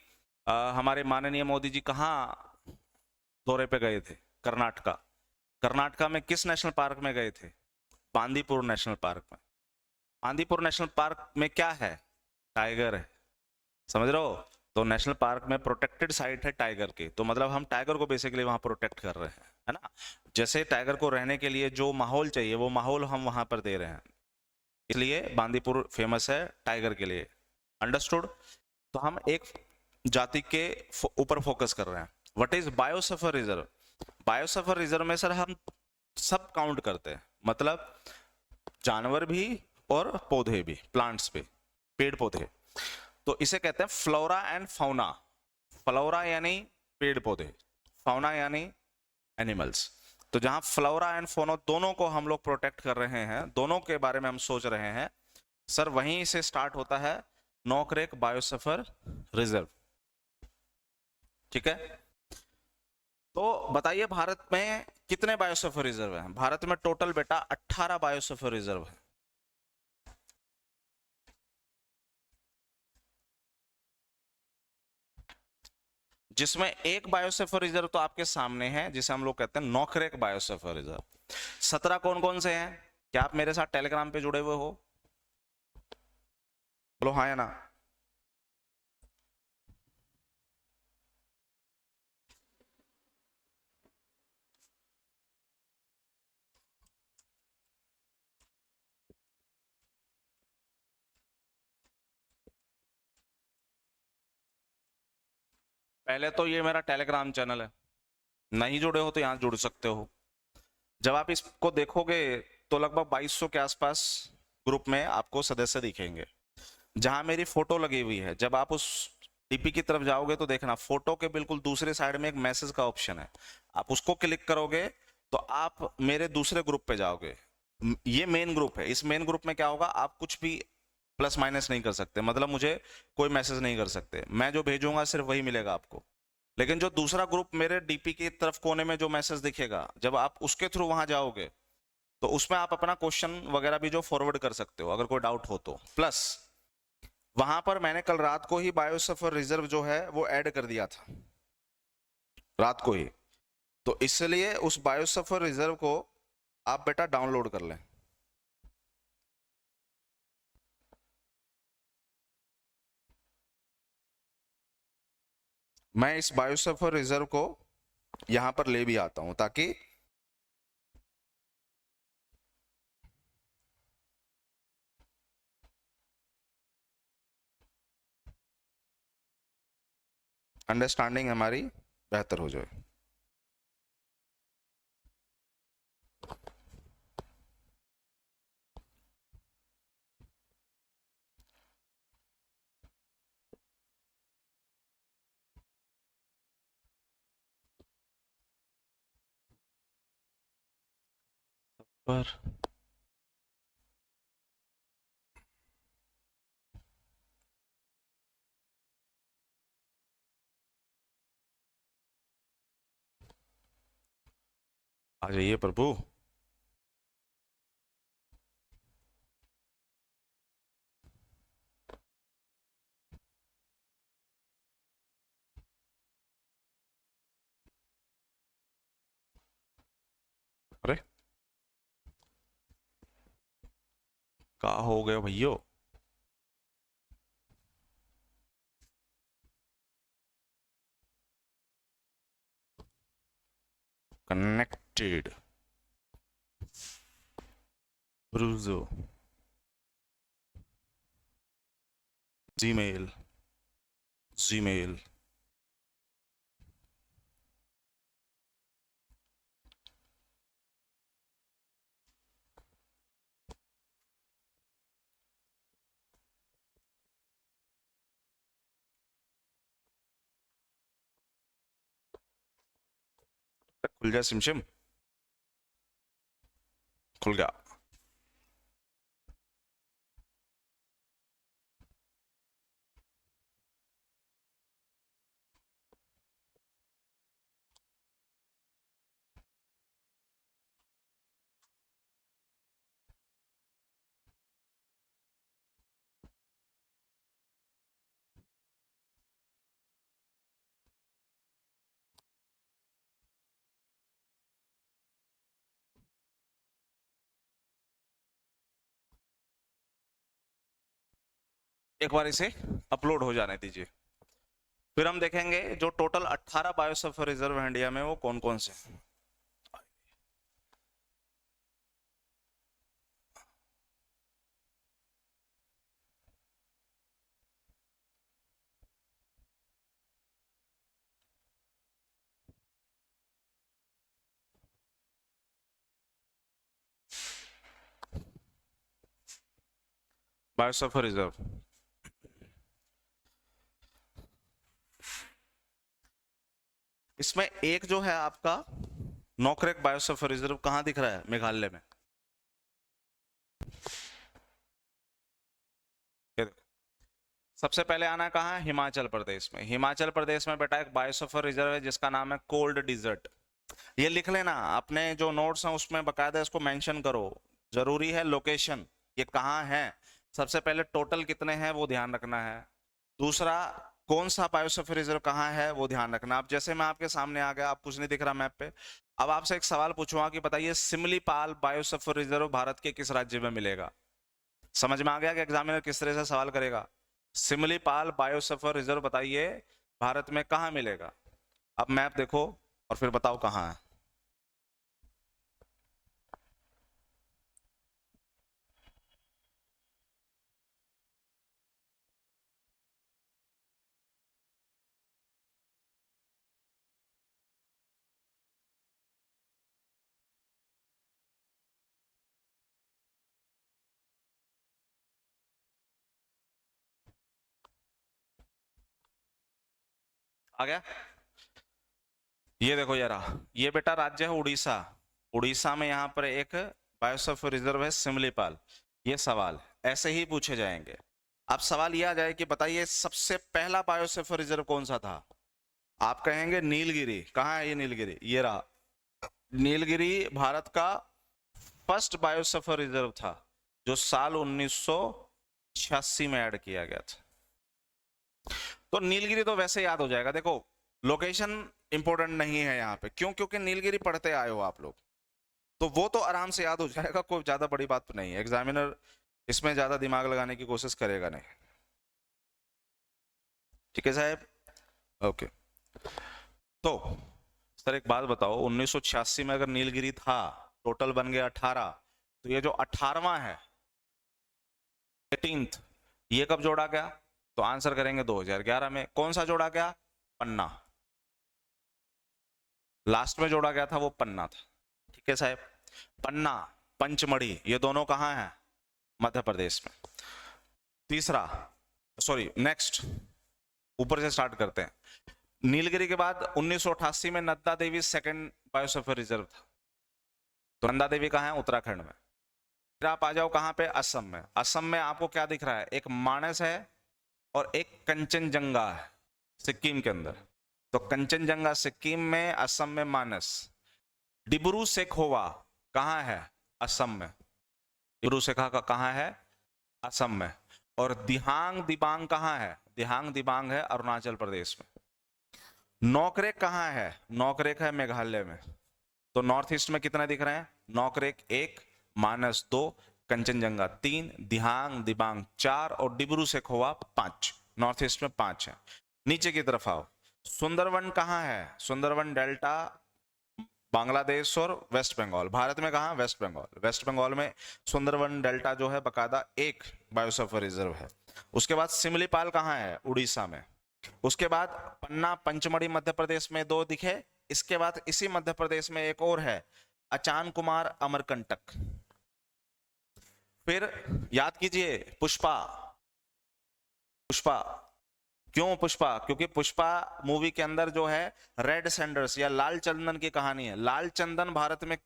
हमारे माननीय मोदी जी कहाँ दौरे पे गए थे? कर्नाटका। कर्नाटका में किस नेशनल पार्क में गए थे? बांदीपुर नेशनल पार्क में। बांदीपुर नेशनल पार्क में क्या है? टाइगर है, समझ रहे हो? तो नेशनल पार्क में प्रोटेक्टेड साइट है टाइगर की, तो मतलब हम टाइगर को बेसिकली वहां प्रोटेक्ट कर रहे हैं, है ना? जैसे टाइगर को रहने के लिए जो माहौल चाहिए वो माहौल हम वहां पर दे रहे हैं, इसलिए बांदीपुर फेमस है टाइगर के लिए। अंडरस्टूड? तो हम एक जाति के ऊपर फोकस कर रहे हैं। What is biosphere reserve? Biosphere reserve में सर हम सब काउंट करते हैं, मतलब जानवर भी और पौधे भी, प्लांट्स भी, पेड़ पौधे। तो इसे कहते हैं फ्लोरा एंड फाउना। फ्लोरा यानी पेड़ पौधे, फाउना यानी एनिमल्स। तो जहां फ्लोरा एंड फाउना दोनों को हम लोग प्रोटेक्ट कर रहे हैं, दोनों के बारे में हम सोच रहे हैं, सर वहीं से स्टार्ट होता है नौकरेक बायोस्फीयर रिजर्व। ठीक है? तो बताइए भारत में कितने बायोस्फीयर रिजर्व हैं? भारत में टोटल बेटा 18 बायोस्फीयर रिजर्व है। जिसमें एक बायोसेफर रिजर्व तो आपके सामने है, जिसे हम लोग कहते हैं नौकरेक बायोसेफर रिजर्व। 17 कौन कौन से हैं? क्या आप मेरे साथ टेलीग्राम पे जुड़े हुए हो? बोलो हाँ या ना। पहले तो ये मेरा टेलीग्राम चैनल है, नहीं जुड़े हो तो यहाँ जुड़ सकते हो। जब आप इसको देखोगे तो लगभग 2200 के आसपास ग्रुप में आपको सदस्य दिखेंगे, जहां मेरी फोटो लगी हुई है। जब आप उस डीपी की तरफ जाओगे तो देखना फोटो के बिल्कुल दूसरे साइड में एक मैसेज का ऑप्शन है, आप उसको क्लिक करोगे तो आप मेरे दूसरे ग्रुप पे जाओगे। ये मेन ग्रुप है। इस मेन ग्रुप में क्या होगा, आप कुछ भी प्लस माइनस नहीं कर सकते, मतलब मुझे कोई मैसेज नहीं कर सकते, मैं जो भेजूंगा सिर्फ वही मिलेगा आपको। लेकिन जो दूसरा ग्रुप मेरे डीपी की तरफ कोने में जो मैसेज दिखेगा, जब आप उसके थ्रू वहां जाओगे तो उसमें आप अपना क्वेश्चन वगैरह भी जो फॉरवर्ड कर सकते हो अगर कोई डाउट हो तो। प्लस वहां पर मैंने कल रात को ही बायोसफर रिजर्व जो है वो ऐड कर दिया था, रात को ही। तो इसलिए उस बायोसफर रिजर्व को आप बेटा डाउनलोड कर लें। मैं इस बायोसफर रिजर्व को यहां पर ले भी आता हूं ताकि अंडरस्टैंडिंग हमारी बेहतर हो जाए। पर आ जाइए प्रभु। अरे कहा हो गया भैयो? कनेक्टेड ब्रूजो जीमेल जीमेल खुल गया सिमसिम, खुल गया। एक बार इसे अपलोड हो जाने दीजिए, फिर हम देखेंगे जो टोटल 18 बायोसफर रिजर्व है इंडिया में वो कौन कौन से हैं। बायोसफर रिजर्व इसमें एक जो है आपका नौकरेक बायोसफर रिजर्व कहां दिख रहा है? मेघालय में। ये देखो, सबसे पहले आना कहाँ है? हिमाचल प्रदेश में। हिमाचल प्रदेश में बेटा एक बायोसफर रिजर्व है जिसका नाम है कोल्ड डिजर्ट। ये लिख लेना, अपने जो नोट्स हैं उसमें बकायदा इसको मेंशन करो। जरूरी है लोकेशन, ये कहाँ है। सबसे पहले टोटल कितने हैं वो ध्यान रखना है। दूसरा कौन सा बायोस्फीयर रिजर्व कहाँ है वो ध्यान रखना। अब जैसे मैं आपके सामने आ गया, आप कुछ नहीं दिख रहा मैप पे, अब आपसे एक सवाल पूछूंगा कि बताइए सिमलीपाल बायोस्फीयर रिजर्व भारत के किस राज्य में मिलेगा। समझ में आ गया कि एग्जामिनर किस तरह से सवाल करेगा। सिमलीपाल बायोस्फीयर रिजर्व बताइए भारत में कहाँ मिलेगा। अब मैप देखो और फिर बताओ कहाँ है। आ गया? ये देखो जरा, ये बेटा राज्य है उड़ीसा। उड़ीसा में यहाँ पर एक बायोस्फीयर रिजर्व है सिमलीपाल। ये सवाल ऐसे ही पूछे जाएंगे। अब सवाल ये आ जाए कि बताइए सबसे पहला बायोस्फीयर रिजर्व कौन सा था। आप कहेंगे नीलगिरी। कहाँ है ये नीलगिरी? ये रहा। नीलगिरी भारत का फर्स्ट बायोस्फीयर रिजर्व था, जो साल 1986 में ऐड किया गया था। तो नीलगिरी तो वैसे याद हो जाएगा। देखो लोकेशन इंपॉर्टेंट नहीं है यहाँ पे, क्यों? क्योंकि नीलगिरी पढ़ते आए हो आप लोग, तो वो तो आराम से याद हो जाएगा, कोई ज्यादा बड़ी बात तो नहीं है। एग्जामिनर इसमें ज्यादा दिमाग लगाने की कोशिश करेगा नहीं। ठीक है साहब, ओके। तो सर एक बात बताओ, 1986 में अगर नीलगिरी था, टोटल बन गया 18, तो ये जो 18वां है 18th, ये कब जोड़ा गया? तो आंसर करेंगे 2011 में। कौन सा जोड़ा गया? पन्ना। लास्ट में जोड़ा गया था वो पन्ना था। ठीक है साहब, पन्ना पंचमढ़ी ये दोनों कहाँ हैं? मध्य प्रदेश में। तीसरा, सॉरी नेक्स्ट, ऊपर से स्टार्ट करते हैं। नीलगिरी के बाद 1988 में Nanda Devi second biosphere reserve था। तो नंदा देवी कहाँ है? उत्तराखंड में। फिर आप आ जाओ कहाँ पे? असम में। असम में आपको क्या दिख रहा है? एक मानस है और एक कंचनजंगा है सिक्किम के अंदर। तो कंचनजंगा सिक्किम में, असम में मानस। डिब्रू सेखोवा कहाँ है? असम में। डिब्रू सेखा का कहाँ है? असम में। और दिहांग दिबांग कहाँ है? दिहांग दिबांग है अरुणाचल प्रदेश में। नौकरेक कहाँ है? नौकरेक है मेघालय में। तो नॉर्थ ईस्ट में कितने दिख रहे हैं? नौकरेक 1, मानस 2, कंचनजंगा 3, दिहांग दिबांग 4 और डिब्रू सेखोवा 5। नॉर्थ ईस्ट में 5 है। नीचे की तरफ आओ, सुंदरवन कहाँ है? सुंदरवन डेल्टा बांग्लादेश और वेस्ट बंगाल। भारत में कहाँ? वेस्ट बंगाल। वेस्ट बंगाल में सुंदरवन डेल्टा जो है बकायदा एक बायोस्फीयर रिजर्व है। उसके बाद सिमलीपाल कहाँ है? उड़ीसा में। उसके बाद पन्ना पंचमढ़ी मध्य प्रदेश में 2 दिखे। इसके बाद इसी मध्य प्रदेश में एक और है, अचान कुमार अमरकंटक। फिर याद कीजिए पुष्पा। पुष्पा क्यों पुष्पा? क्योंकि पुष्पा मूवी के अंदर जो है रेड सैंडर्स या लाल चंदन की कहानी है। लाल चंदन भारत में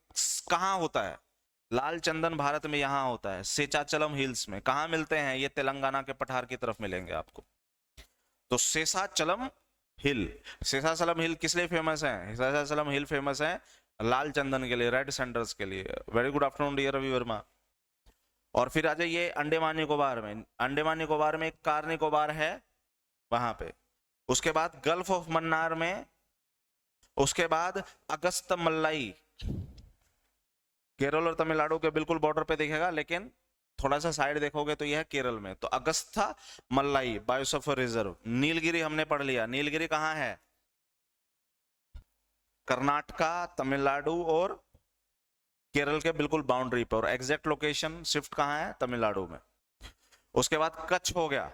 कहाँ होता है? लाल चंदन भारत में यहाँ होता है शेषाचलम हिल्स में। कहाँ मिलते हैं? ये तेलंगाना के पठार की तरफ मिलेंगे आपको। तो शेषाचलम हिल, शेषाचलम हिल किस लिए फेमस है? शेषाचलम हिल फेमस है लाल चंदन के लिए, रेड सैंडर्स के लिए। Very good afternoon dear Ravi Verma. और फिर आ जाइए अंडमान निकोबार में। अंडमान निकोबार में एक कार निकोबार है वहां पे। उसके बाद गल्फ ऑफ मन्नार में। उसके बाद अगस्त मल्लाई, केरल और तमिलनाडु के बिल्कुल बॉर्डर पे दिखेगा, लेकिन थोड़ा सा साइड देखोगे तो यह है केरल में। तो अगस्था मल्लाई बायोस्फीयर रिजर्व। नीलगिरी हमने पढ़ लिया। नीलगिरी कहाँ है? कर्नाटका, तमिलनाडु और केरल के बिल्कुल बाउंड्री पर। और एग्जैक्ट लोकेशन शिफ्ट कहाँ है? तमिलनाडु में। उसके बाद कच्छ हो गया,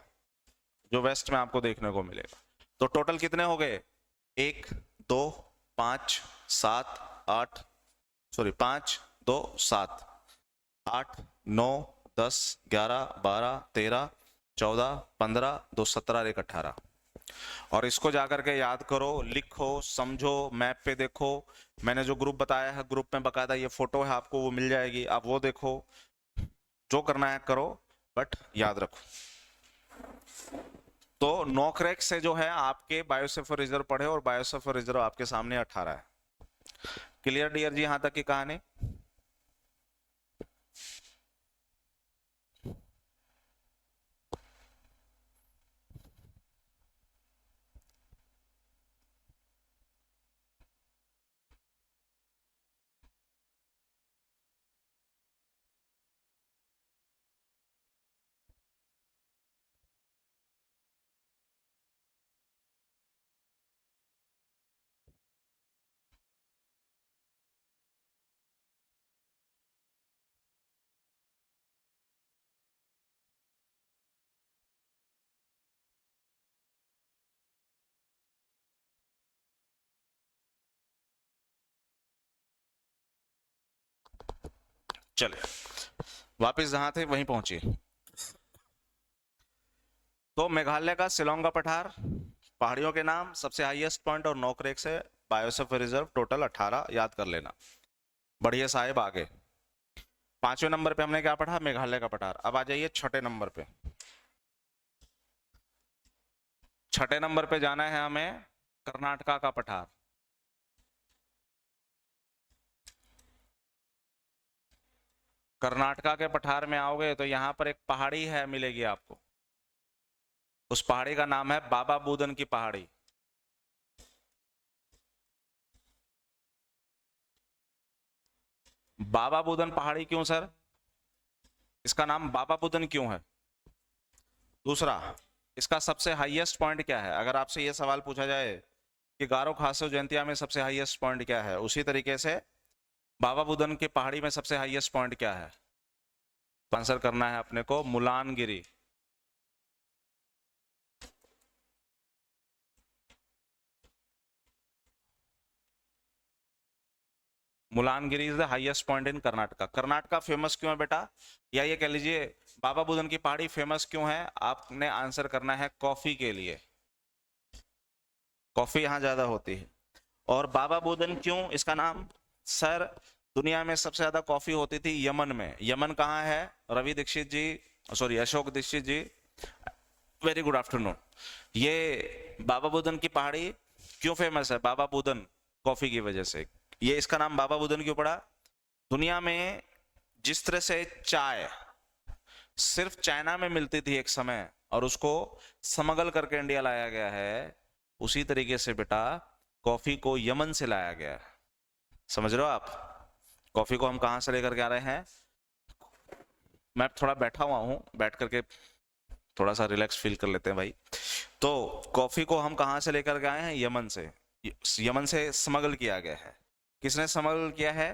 जो वेस्ट में आपको देखने को मिलेगा। तो टोटल कितने हो गए? 1 2 5 7 8, सॉरी 5 2 7 8 9 10 11 12 13 14 15 2 17 1 18। और इसको जाकर के याद करो, लिखो, समझो, मैप पे देखो। मैंने जो ग्रुप बताया है, ग्रुप में बकायदा ये फोटो है, आपको वो मिल जाएगी, आप वो देखो। जो करना है करो, बट याद रखो। तो नोकरेक से जो है आपके बायोस्फीयर रिजर्व पढ़े, और बायोस्फीयर रिजर्व आपके सामने 18 है। क्लियर डियर जी, यहां तक की कहानी? चले वापस जहां थे वहीं पहुंचे। तो मेघालय का शिलोंग का पठार, पहाड़ियों के नाम, सबसे हाईएस्ट पॉइंट और नोकरेक से बायोस्फीयर रिजर्व, टोटल 18 याद कर लेना। बढ़िया साहेब आगे। 5वें नंबर पे हमने क्या पढ़ा? मेघालय का पठार। अब आ जाइए छठे नंबर पे। छठे नंबर पे जाना है हमें कर्नाटका का पठार। कर्नाटका के पठार में आओगे तो यहां पर एक पहाड़ी है मिलेगी आपको, उस पहाड़ी का नाम है बाबा बूदन की पहाड़ी। बाबा बूदन पहाड़ी क्यों सर? इसका नाम बाबा बूदन क्यों है? दूसरा, इसका सबसे हाईएस्ट पॉइंट क्या है? अगर आपसे यह सवाल पूछा जाए कि गारो खासो जयंतिया में सबसे हाईएस्ट पॉइंट क्या है, उसी तरीके से बाबा बुदन की पहाड़ी में सबसे हाईएस्ट पॉइंट क्या है? आंसर करना है अपने को Mullayanagiri. Mullayanagiri is the highest point in Karnataka. Karnataka famous क्यों है बेटा? या ये कह लीजिए बाबा बुदन की पहाड़ी फेमस क्यों है? आपने आंसर करना है कॉफी के लिए। कॉफी यहाँ ज्यादा होती है। और बाबा बुदन क्यों इसका नाम? सर, दुनिया में सबसे ज्यादा कॉफी होती थी यमन में। यमन कहाँ है? रवि दीक्षित जी, सॉरी अशोक दीक्षित जी, वेरी गुड आफ्टरनून। ये बाबा बुदन की पहाड़ी क्यों फेमस है? बाबा बुदन कॉफी की वजह से। ये इसका नाम बाबा बुदन क्यों पड़ा? दुनिया में जिस तरह से चाय सिर्फ चाइना में मिलती थी एक समय और उसको स्मगल करके इंडिया लाया गया है, उसी तरीके से बेटा कॉफी को यमन से लाया गया है। समझ रहे हो आप? कॉफी को हम कहां से लेकर के आ रहे हैं? मैं थोड़ा बैठा हुआ हूं, बैठ करके थोड़ा सा रिलैक्स फील कर लेते हैं भाई। तो कॉफी को हम कहां से लेकर के आए हैं? यमन से। यमन से स्मगल किया गया है। किसने स्मगल किया है?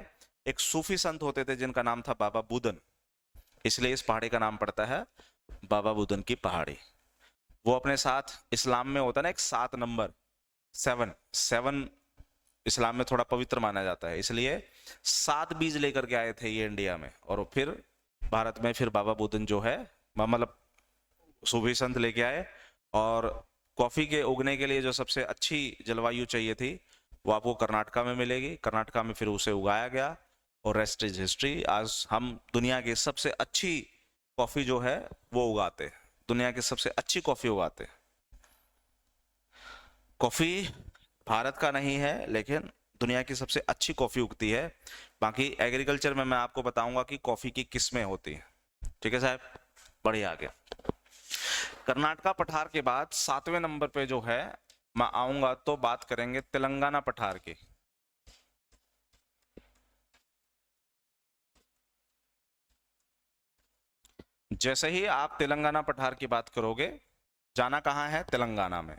एक सूफी संत होते थे जिनका नाम था बाबा बुदन, इसलिए इस पहाड़ी का नाम पड़ता है बाबा बुदन की पहाड़ी। वो अपने साथ इस्लाम में होता है ना एक 7 नंबर, 7 7 इस्लाम में थोड़ा पवित्र माना जाता है, इसलिए 7 बीज लेकर के आए थे ये इंडिया में, और फिर भारत में फिर बाबा बुदन जो है मतलब सूफी संत लेके आए। और कॉफी के उगने के लिए जो सबसे अच्छी जलवायु चाहिए थी वो आपको कर्नाटका में मिलेगी। कर्नाटका में फिर उसे उगाया गया और रेस्ट इज हिस्ट्री। आज हम दुनिया की सबसे अच्छी कॉफी जो है वो उगाते हैं, दुनिया की सबसे अच्छी कॉफी उगाते हैं। कॉफी भारत का नहीं है लेकिन दुनिया की सबसे अच्छी कॉफी उगती है। बाकी एग्रीकल्चर में मैं आपको बताऊंगा कि कॉफी की किस्में होती हैं। ठीक है साहब, बढ़िया आगे। कर्नाटका पठार के बाद 7वें नंबर पे जो है मैं आऊंगा तो बात करेंगे तेलंगाना पठार की। जैसे ही आप तेलंगाना पठार की बात करोगे, जाना कहाँ है? तेलंगाना में।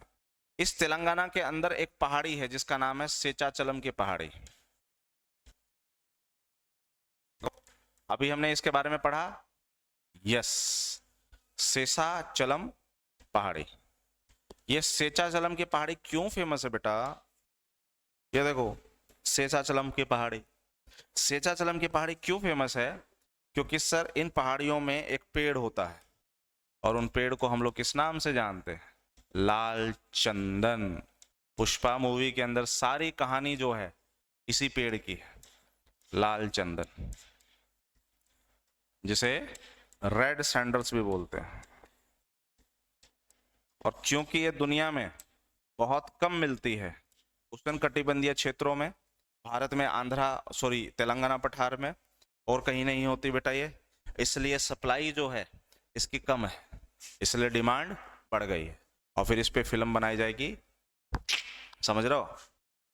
इस तेलंगाना के अंदर एक पहाड़ी है जिसका नाम है सेचाचलम की पहाड़ी। अभी हमने इसके बारे में पढ़ा। यस, सेसाचलम पहाड़ी। ये सेचाचलम की पहाड़ी क्यों फेमस है बेटा? ये देखो, सेचाचलम की पहाड़ी। सेचाचलम की पहाड़ी क्यों फेमस है? क्योंकि सर इन पहाड़ियों में एक पेड़ होता है और उन पेड़ को हम लोग किस नाम से जानते हैं? लाल चंदन। पुष्पा मूवी के अंदर सारी कहानी जो है इसी पेड़ की है, लाल चंदन, जिसे रेड सैंडल्स भी बोलते हैं। और क्योंकि ये दुनिया में बहुत कम मिलती है उष्णकटिबंधीय क्षेत्रों में, भारत में तेलंगाना पठार में और कहीं नहीं होती बेटा ये, इसलिए सप्लाई जो है इसकी कम है, इसलिए डिमांड बढ़ गई है और फिर इस पे फिल्म बनाई जाएगी। समझ रहे हो?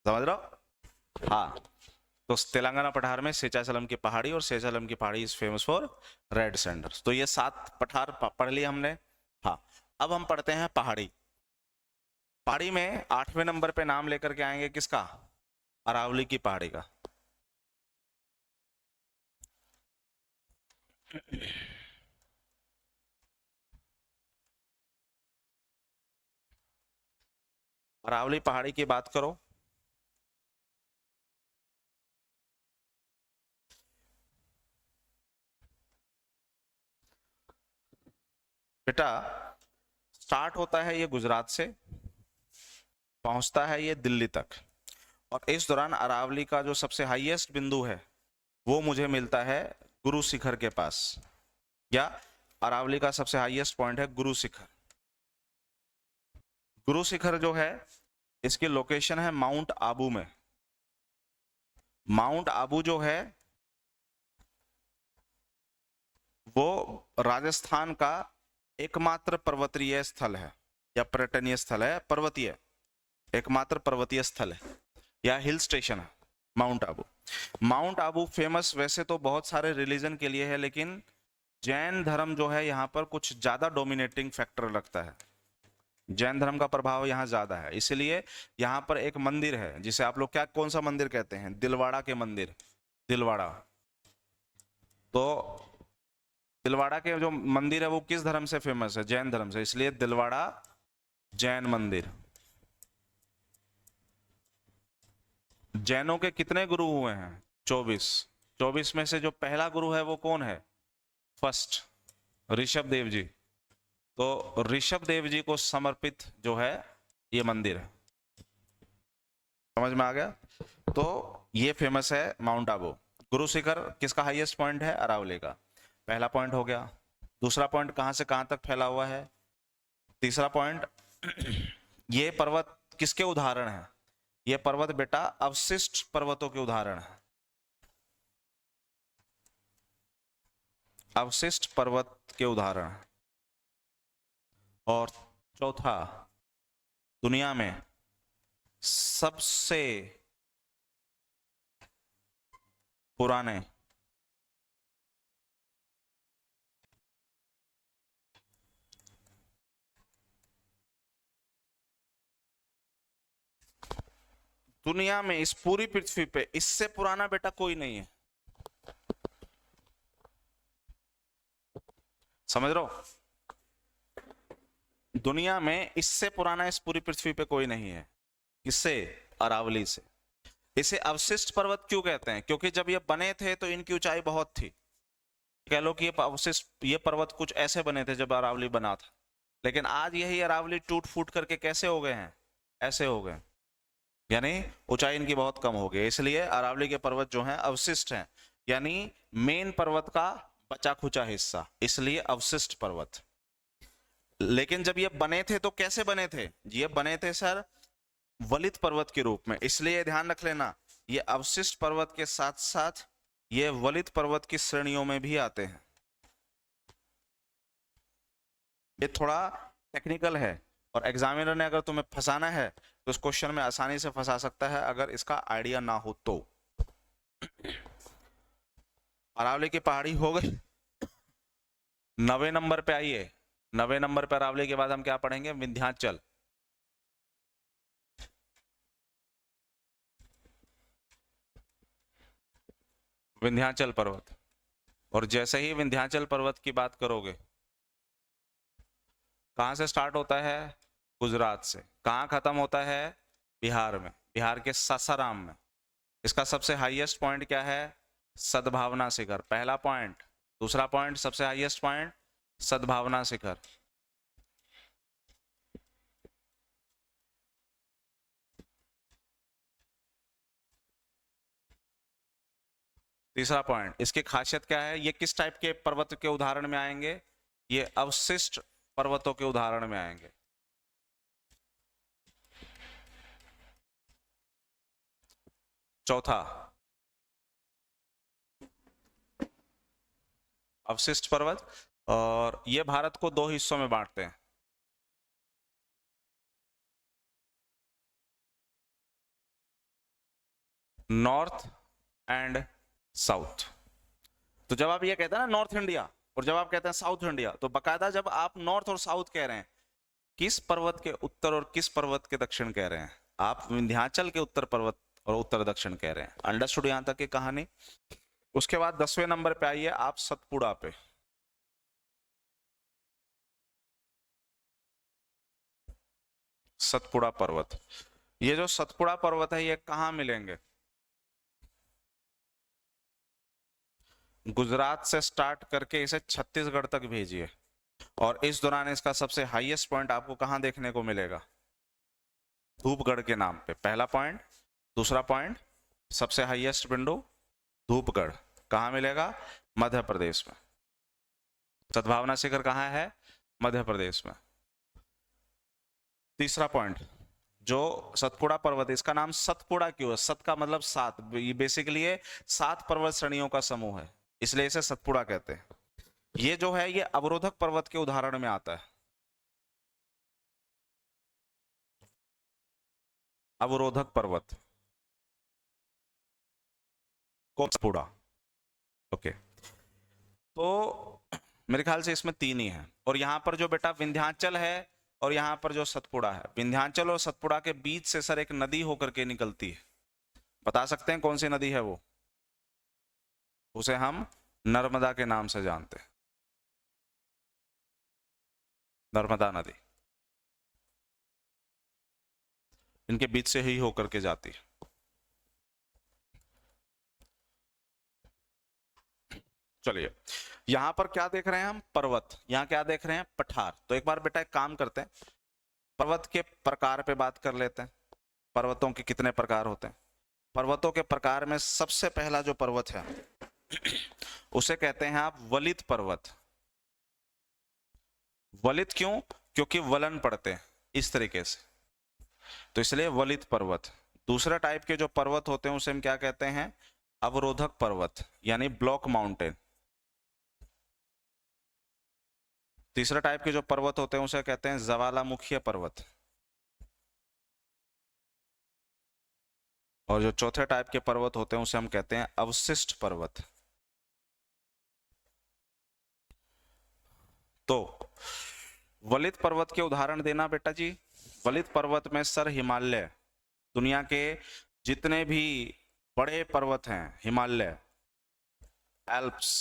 समझ रहे हो? हाँ। तो तेलंगाना पठार में सेचाचलम की पहाड़ी, और सेचाचलम की पहाड़ी is famous for red sandals. तो ये 7 पठार पढ़ लिए हमने। हाँ, अब हम पढ़ते हैं पहाड़ी। पहाड़ी में 8वें नंबर पे नाम लेकर के आएंगे किसका? अरावली की पहाड़ी का। अरावली पहाड़ी की बात करो, बेटा स्टार्ट होता है ये गुजरात से, पहुंचता है ये दिल्ली तक, और इस दौरान अरावली का जो सबसे हाईएस्ट बिंदु है वो मुझे मिलता है गुरु शिखर के पास, या अरावली का सबसे हाईएस्ट पॉइंट है गुरु शिखर। गुरु शिखर जो है इसकी लोकेशन है माउंट आबू में। माउंट आबू जो है वो राजस्थान का एकमात्र पर्वतीय स्थल है, या पर्यटनीय स्थल है, पर्वतीय, एकमात्र पर्वतीय स्थल है या हिल स्टेशन है mount Abu. Mount Abu famous वैसे तो बहुत सारे रिलीजन के लिए है, लेकिन जैन धर्म जो है यहाँ पर कुछ ज्यादा डोमिनेटिंग फैक्टर लगता है, जैन धर्म का प्रभाव यहाँ ज्यादा है, इसलिए यहाँ पर एक मंदिर है जिसे आप लोग क्या, कौन सा मंदिर कहते हैं, दिलवाड़ा के मंदिर, दिलवाड़ा। तो दिलवाड़ा के जो मंदिर है वो किस धर्म से फेमस है, जैन धर्म से, इसलिए दिलवाड़ा जैन मंदिर। जैनों के कितने गुरु हुए हैं, 24। 24 में से जो पहला गुरु है वो कौन है, फर्स्ट ऋषभ देव जी। तो ऋषभ देव जी को समर्पित जो है ये मंदिर है, समझ में आ गया। तो ये फेमस है माउंट आबू। गुरु शिखर किसका हाईएस्ट पॉइंट है, अरावली का, पहला पॉइंट हो गया। दूसरा पॉइंट कहां से कहां तक फैला हुआ है, तीसरा पॉइंट ये पर्वत किसके उदाहरण है, ये पर्वत बेटा अवशिष्ट पर्वतों के उदाहरण है, अवशिष्ट पर्वत के उदाहरण है। और चौथा, दुनिया में सबसे पुराने दुनिया में इस पूरी पृथ्वी पे इससे पुराना बेटा कोई नहीं है, समझ रहे हो, दुनिया में इससे पुराना इस पूरी पृथ्वी पे कोई नहीं है। किससे, अरावली से। इसे अवशिष्ट पर्वत क्यों कहते हैं, क्योंकि जब ये बने थे तो इनकी ऊंचाई बहुत थी, कह लो कि ये अवशिष्ट, ये पर्वत कुछ ऐसे बने थे जब अरावली बना था, लेकिन आज यही अरावली टूट फूट करके कैसे हो गए हैं, ऐसे हो गए, यानी ऊंचाई इनकी बहुत कम हो गई, इसलिए अरावली के पर्वत जो हैं अवशिष्ट हैं, यानी मेन पर्वत का बचा खुचा हिस्सा, इसलिए अवशिष्ट पर्वत। लेकिन जब ये बने थे तो कैसे बने थे, ये बने थे सर वलित पर्वत के रूप में, इसलिए ध्यान रख लेना ये अवशिष्ट पर्वत के साथ साथ ये वलित पर्वत की श्रेणियों में भी आते हैं। ये थोड़ा टेक्निकल है और एग्जामिनर ने अगर तुम्हें फंसाना है तो इस क्वेश्चन में आसानी से फंसा सकता है अगर इसका आइडिया ना हो तो। अरावली की पहाड़ी हो गई, 90 नंबर पे आइए, 90 नंबर पर अरावली के बाद हम क्या पढ़ेंगे, विंध्याचल। विंध्याचल पर्वत, और जैसे ही विंध्याचल पर्वत की बात करोगे, कहां से स्टार्ट होता है, गुजरात से, कहां खत्म होता है, बिहार में, बिहार के सासाराम में। इसका सबसे हाईएस्ट पॉइंट क्या है, सद्भावना शिखर, पहला पॉइंट। दूसरा पॉइंट सबसे हाईएस्ट पॉइंट सद्भावना शिखर। तीसरा पॉइंट, इसकी खासियत क्या है, ये किस टाइप के पर्वत के उदाहरण में आएंगे, ये अवशिष्ट पर्वतों के उदाहरण में आएंगे। चौथा, अवशिष्ट पर्वत, और ये भारत को दो हिस्सों में बांटते हैं, नॉर्थ एंड साउथ। तो जब आप ये कहते हैं ना नॉर्थ इंडिया, और जब आप कहते हैं साउथ इंडिया, तो बकायदा जब आप नॉर्थ और साउथ कह रहे हैं, किस पर्वत के उत्तर और किस पर्वत के दक्षिण कह रहे हैं, आप विंध्याचल के उत्तर पर्वत और उत्तर दक्षिण कह रहे हैं। अंडरस्टूड यहां तक की कहानी। उसके बाद 10वें नंबर पे आइए आप सतपुड़ा पे। सतपुड़ा पर्वत, ये जो सतपुड़ा पर्वत है ये कहां मिलेंगे, गुजरात से स्टार्ट करके इसे छत्तीसगढ़ तक भेजिए और इस दौरान इसका सबसे हाईएस्ट पॉइंट आपको कहां देखने को मिलेगा? धूपगढ़ के नाम पे, पहला पॉइंट। दूसरा पॉइंट, सबसे हाईएस्ट बिंदु धूपगढ़, कहां मिलेगा? मध्य प्रदेश में। सद्भावना शिखर कहां है? मध्य प्रदेश में। तीसरा पॉइंट, जो सतपुड़ा पर्वत, इसका नाम सतपुड़ा क्यों है? सत का मतलब सात, ये बेसिकली ये 7 पर्वत श्रेणियों का समूह है, इसलिए इसे सतपुड़ा कहते हैं। ये जो है ये अवरोधक पर्वत के उदाहरण में आता है। अवरोधक पर्वत को सतपुड़ा। ओके, तो मेरे ख्याल से इसमें 3 ही है। और यहाँ पर जो बेटा विंध्याचल है और यहाँ पर जो सतपुड़ा है, विंध्याचल और सतपुड़ा के बीच से सर एक नदी होकर के निकलती है। बता सकते हैं कौन सी नदी है वो? उसे हम नर्मदा के नाम से जानते हैं, नर्मदा नदी। इनके बीच से ही होकर के जाती है। चलिए, यहां पर क्या देख रहे हैं हम? पर्वत। यहां क्या देख रहे हैं? पठार। तो एक बार बेटा एक काम करते हैं, पर्वत के प्रकार पे बात कर लेते हैं। पर्वतों के कितने प्रकार होते हैं? पर्वतों के प्रकार में सबसे पहला जो पर्वत है उसे कहते हैं आप वलित पर्वत। वलित क्यों? क्योंकि वलन पड़ते हैं इस तरीके से, तो इसलिए वलित पर्वत। दूसरा टाइप के जो पर्वत होते हैं उसे हम क्या कहते हैं? अवरोधक पर्वत, यानी ब्लॉक माउंटेन। तीसरा टाइप के जो पर्वत होते हैं उसे कहते हैं ज्वालामुखीय पर्वत। और जो चौथे टाइप के पर्वत होते हैं उसे हम कहते हैं अवशिष्ट पर्वत। तो वलित पर्वत के उदाहरण देना बेटा जी। वलित पर्वत में सर हिमालय, दुनिया के जितने भी बड़े पर्वत हैं, Himalaya, Alps,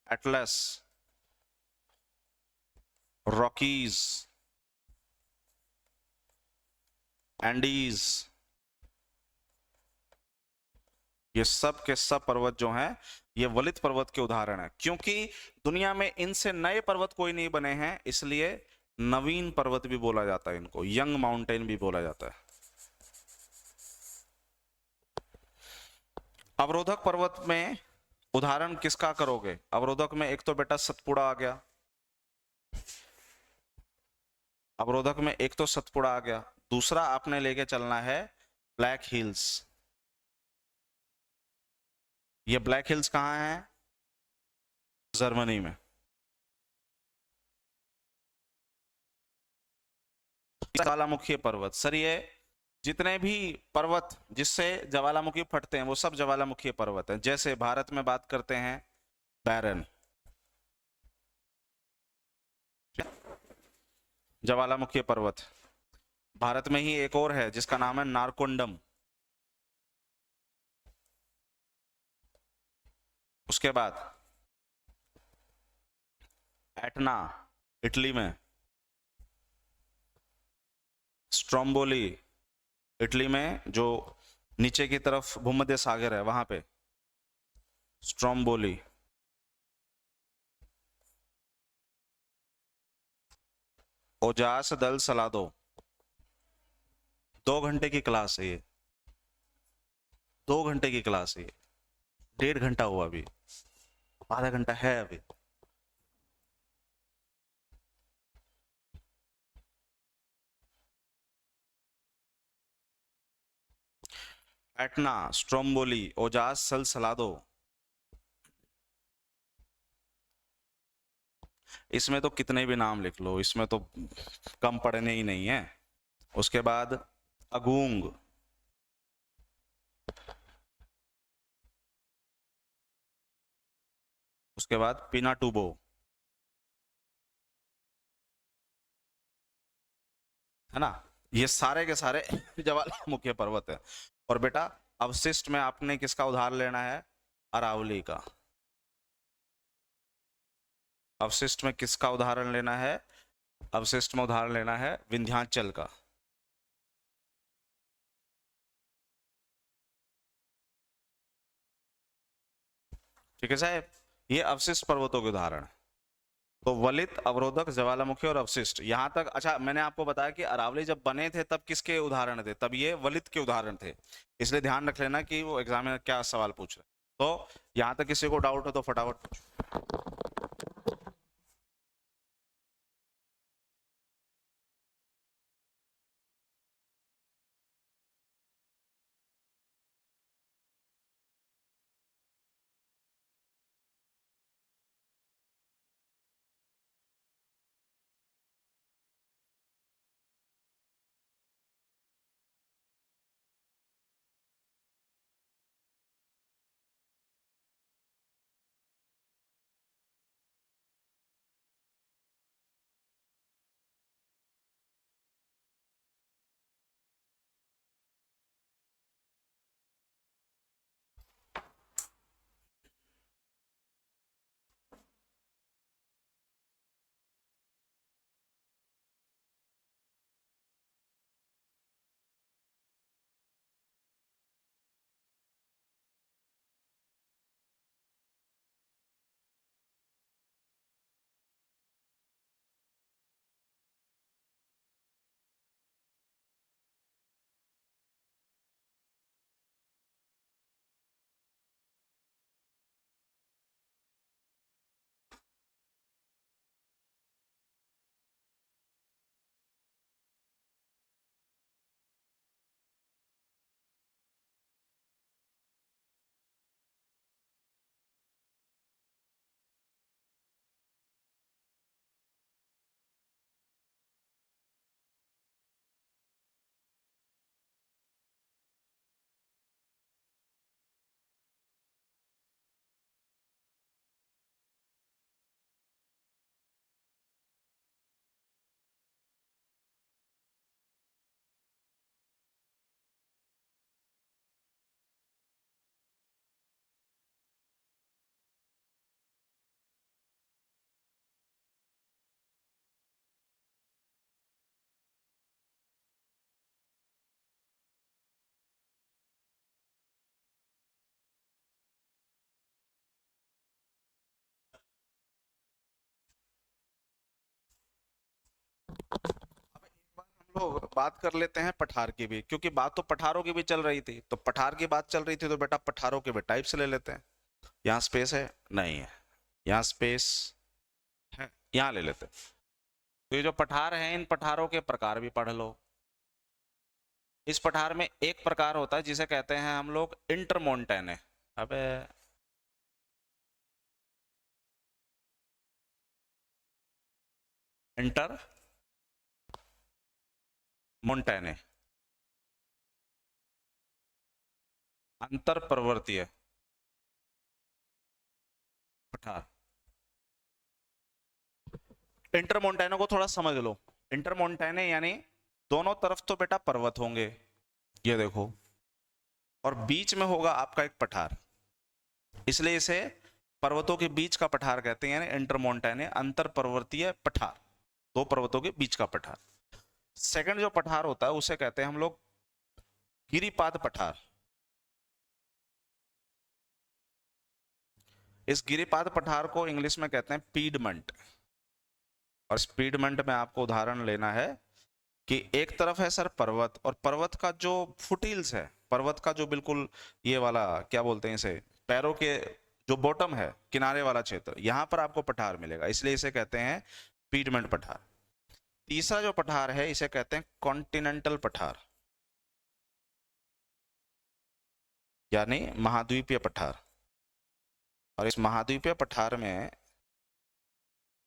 Atlas, Rockies, Andes, ये सब के सब पर्वत जो हैं ये वलित पर्वत के उदाहरण हैं। क्योंकि दुनिया में इनसे नए पर्वत कोई नहीं बने हैं, इसलिए नवीन पर्वत भी बोला जाता है इनको, यंग माउंटेन भी बोला जाता है। अवरोधक पर्वत में उदाहरण किसका करोगे? अवरोधक में एक तो बेटा सतपुड़ा आ गया, अवरोधक में एक तो सतपुड़ा आ गया। दूसरा आपने लेके चलना है ब्लैक हिल्स। ये ब्लैक हिल्स कहां है? जर्मनी में। ज्वालामुखी पर्वत, सर ये जितने भी पर्वत जिससे ज्वालामुखी फटते हैं वो सब ज्वालामुखी पर्वत है। जैसे भारत में बात करते हैं बैरन, ज्वालामुखी पर्वत। भारत में ही एक और है जिसका नाम है नारकोंडम। उसके बाद एटना इटली में, स्ट्रोम्बोली इटली में, जो नीचे की तरफ भूमध्य सागर है वहां पे, स्ट्रोम्बोली। ओजास दल सलादो, 2 घंटे की क्लास है ये, 2 घंटे की क्लास है ये। 1.5 घंटा हुआ अभी, आधा घंटा है अभी। एटना, स्ट्रोम्बोली, ओजास सलादो, इसमें तो कितने भी नाम लिख लो, इसमें तो कम पढ़ने ही नहीं है। उसके बाद अगूंग, उसके बाद पिनाटुबो, है ना। ये सारे के सारे ज्वालामुखी पर्वत है। और बेटा अवशिष्ट में आपने किसका उदाहरण लेना है? अरावली का। अवशिष्ट में किसका उदाहरण लेना है? अवशिष्ट में उदाहरण लेना है विंध्याचल का। ठीक है साहब, ये अवशिष्ट पर्वतों के उदाहरण है। तो वलित, अवरोधक, ज्वालामुखी और अवशिष्ट, यहाँ तक। अच्छा, मैंने आपको बताया कि अरावली जब बने थे तब किसके उदाहरण थे, तब ये वलित के उदाहरण थे। इसलिए ध्यान रख लेना कि वो एग्जाम में क्या सवाल पूछ रहे हैं। तो यहाँ तक किसी को डाउट हो तो फटाफट पूछो। हम लोग बात कर लेते हैं पठार की भी, क्योंकि बात तो पठारों की भी चल रही थी। तो पठार की बात चल रही थी तो बेटा पठारों के भी टाइप्स ले लेते हैं। यहाँ स्पेस है? नहीं है। यहाँ स्पेस है? यहाँ ले लेते हैं। तो ये जो पठार है, इन पठारों के प्रकार भी पढ़ लो। इस पठार में एक प्रकार होता है जिसे कहते हैं हम लोग इंटरमोंटेने। अबे इंटर मोंटेने, अंतर पर्वतीय पठार। इंटरमोंटेने को थोड़ा समझ लो। इंटरमोंटेने यानी दोनों तरफ तो बेटा पर्वत होंगे, ये देखो, और बीच में होगा आपका एक पठार, इसलिए इसे पर्वतों के बीच का पठार कहते हैं, यानी इंटरमोंटेने, अंतर पर्वतीय पठार, दो पर्वतों के बीच का पठार। सेकंड जो पठार होता है उसे कहते हैं हम लोग गिरिपाद पठार। इस गिरिपाद पठार को इंग्लिश में कहते हैं पीडमंट। और इस पीडमंट में आपको उदाहरण लेना है कि एक तरफ है सर पर्वत, और पर्वत का जो फुटहिल्स है, पर्वत का जो बिल्कुल ये वाला क्या बोलते हैं इसे, पैरों के जो बॉटम है, किनारे वाला क्षेत्र, यहां पर आपको पठार मिलेगा, इसलिए इसे कहते हैं पीडमंट पठार। तीसरा जो पठार है इसे कहते हैं कॉन्टिनेंटल पठार, यानी महाद्वीपीय पठार। और इस महाद्वीपीय पठार में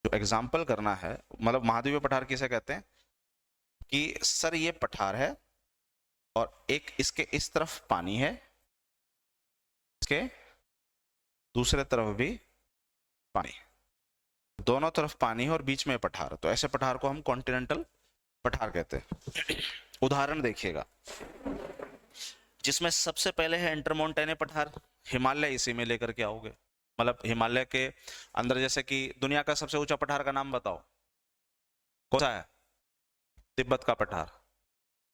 जो एग्जाम्पल करना है, मतलब महाद्वीपीय पठार किसे कहते हैं कि सर ये पठार है और एक इसके इस तरफ पानी है, इसके दूसरे तरफ भी पानी, दोनों तरफ पानी है और बीच में पठार, तो ऐसे पठार को हम कॉन्टिनेंटल पठार कहते हैं। उदाहरण देखिएगा, जिसमें सबसे पहले है इंटरमोंटेने पठार। हिमालय इसी में लेकर के आओगे, मतलब हिमालय के अंदर, जैसे कि दुनिया का सबसे ऊंचा पठार का नाम बताओ, कौन सा है? तिब्बत का पठार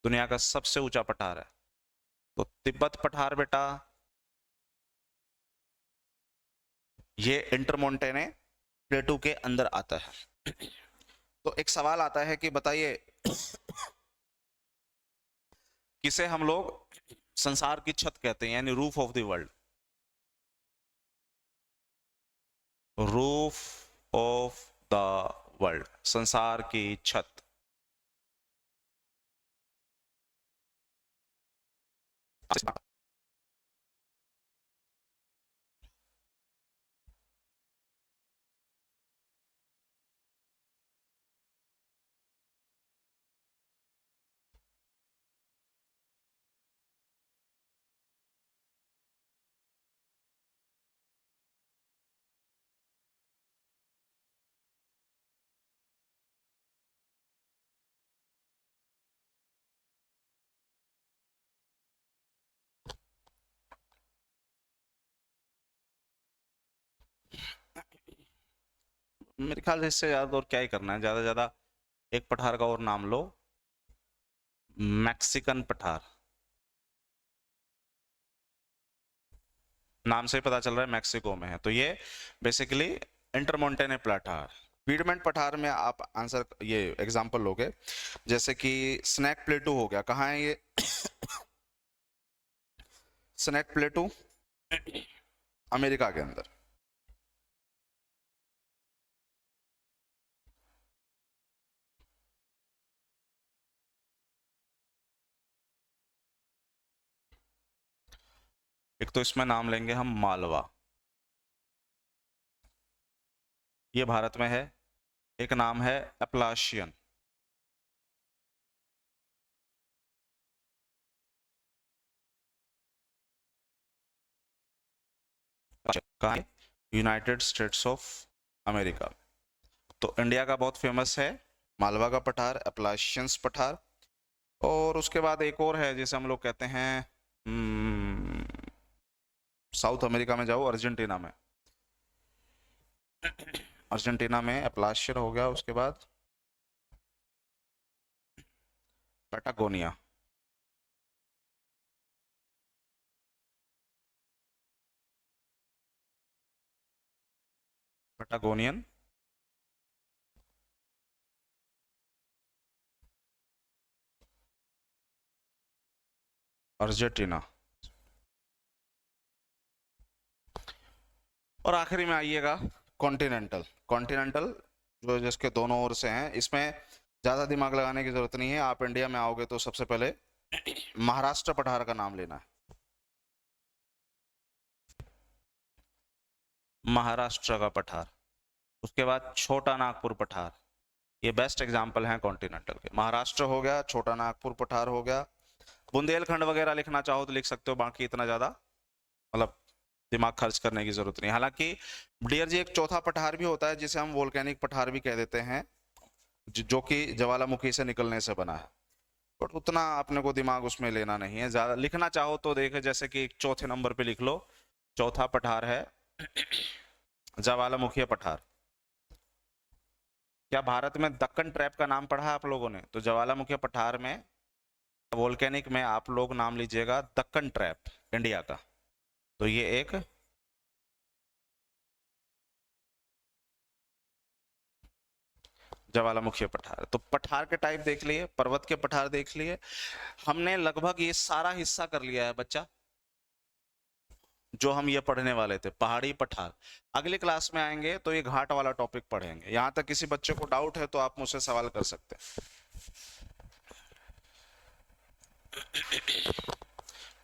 दुनिया का सबसे ऊंचा पठार है। तो तिब्बत पठार बेटा ये इंटरमोंटेने प्लेटो के अंदर आता है। तो एक सवाल आता है कि बताइए किसे हम लोग संसार की छत कहते हैं, यानी roof of the world. Roof of the world, संसार की छत। मेरे ख्याल से इससे ज्यादा और क्या ही करना है, ज्यादा से ज्यादा एक पठार का और नाम लो, मैक्सिकन पठार। नाम से ही पता चल रहा है मैक्सिको में है, तो ये बेसिकली इंटरमोंटेने पठार। पीडमेंट पठार में आप आंसर ये एग्जांपल लोगे, जैसे कि स्नैक प्लेटू हो गया, कहाँ है ये स्नैक प्लेटू? अमेरिका के अंदर। एक तो इसमें नाम लेंगे हम मालवा, ये भारत में है। एक नाम है एप्लाशियन, कहाँ है? United states of America. तो इंडिया का बहुत फेमस है मालवा का पठार, एप्लाशियंस पठार। और उसके बाद एक और है जिसे हम लोग कहते हैं साउथ अमेरिका में जाओ, अर्जेंटीना में। अर्जेंटीना में एप्लाशियर हो गया, उसके बाद पैटागोनिया। Patagonian, Argentina. और आखिरी में आइएगा कॉन्टिनेंटल। कॉन्टिनेंटल जो जिसके दोनों ओर से हैं, इसमें ज्यादा दिमाग लगाने की जरूरत नहीं है। आप इंडिया में आओगे तो सबसे पहले महाराष्ट्र पठार का नाम लेना है, महाराष्ट्र का पठार। उसके बाद छोटा नागपुर पठार, ये बेस्ट एग्जाम्पल हैं कॉन्टिनेंटल के। महाराष्ट्र हो गया, छोटा नागपुर पठार हो गया। बुंदेलखंड वगैरह लिखना चाहो तो लिख सकते हो, बाकी इतना ज्यादा मतलब दिमाग खर्च करने की जरूरत नहीं। हालांकि डियर जी एक चौथा पठार भी होता है जिसे हम वोल्केनिक पठार भी कह देते हैं, जो कि ज्वालामुखी से निकलने से बना है, बट उतना अपने को दिमाग उसमें लेना नहीं है। ज्यादा लिखना चाहो तो देखे, जैसे कि चौथे नंबर पे लिख लो, चौथा पठार है ज्वालामुखी पठार। क्या भारत में दक्कन ट्रैप का नाम पढ़ा है आप लोगों ने? तो ज्वालामुखी पठार में, वोल्केनिक में आप लोग नाम लीजिएगा दक्कन ट्रैप, इंडिया का। तो ये एक ज्वालामुखी पठार। तो पठार के टाइप देख लिए, पर्वत के पठार देख लिए। हमने लगभग ये सारा हिस्सा कर लिया है बच्चा, जो हम ये पढ़ने वाले थे, पहाड़ी पठार। अगली क्लास में आएंगे तो ये घाट वाला टॉपिक पढ़ेंगे। यहां तक किसी बच्चे को डाउट है तो आप मुझसे सवाल कर सकते हैं।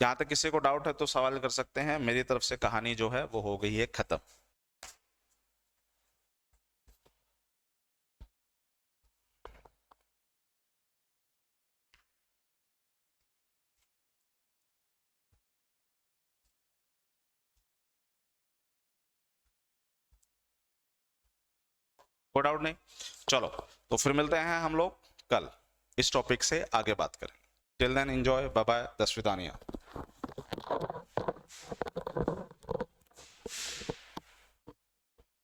यहां तक किसी को डाउट है तो सवाल कर सकते हैं। मेरी तरफ से कहानी जो है वो हो गई है खत्म। कोई डाउट नहीं? चलो, तो फिर मिलते हैं हम लोग कल, इस टॉपिक से आगे बात करें। Till then enjoy, bye bye, दस विदानिया।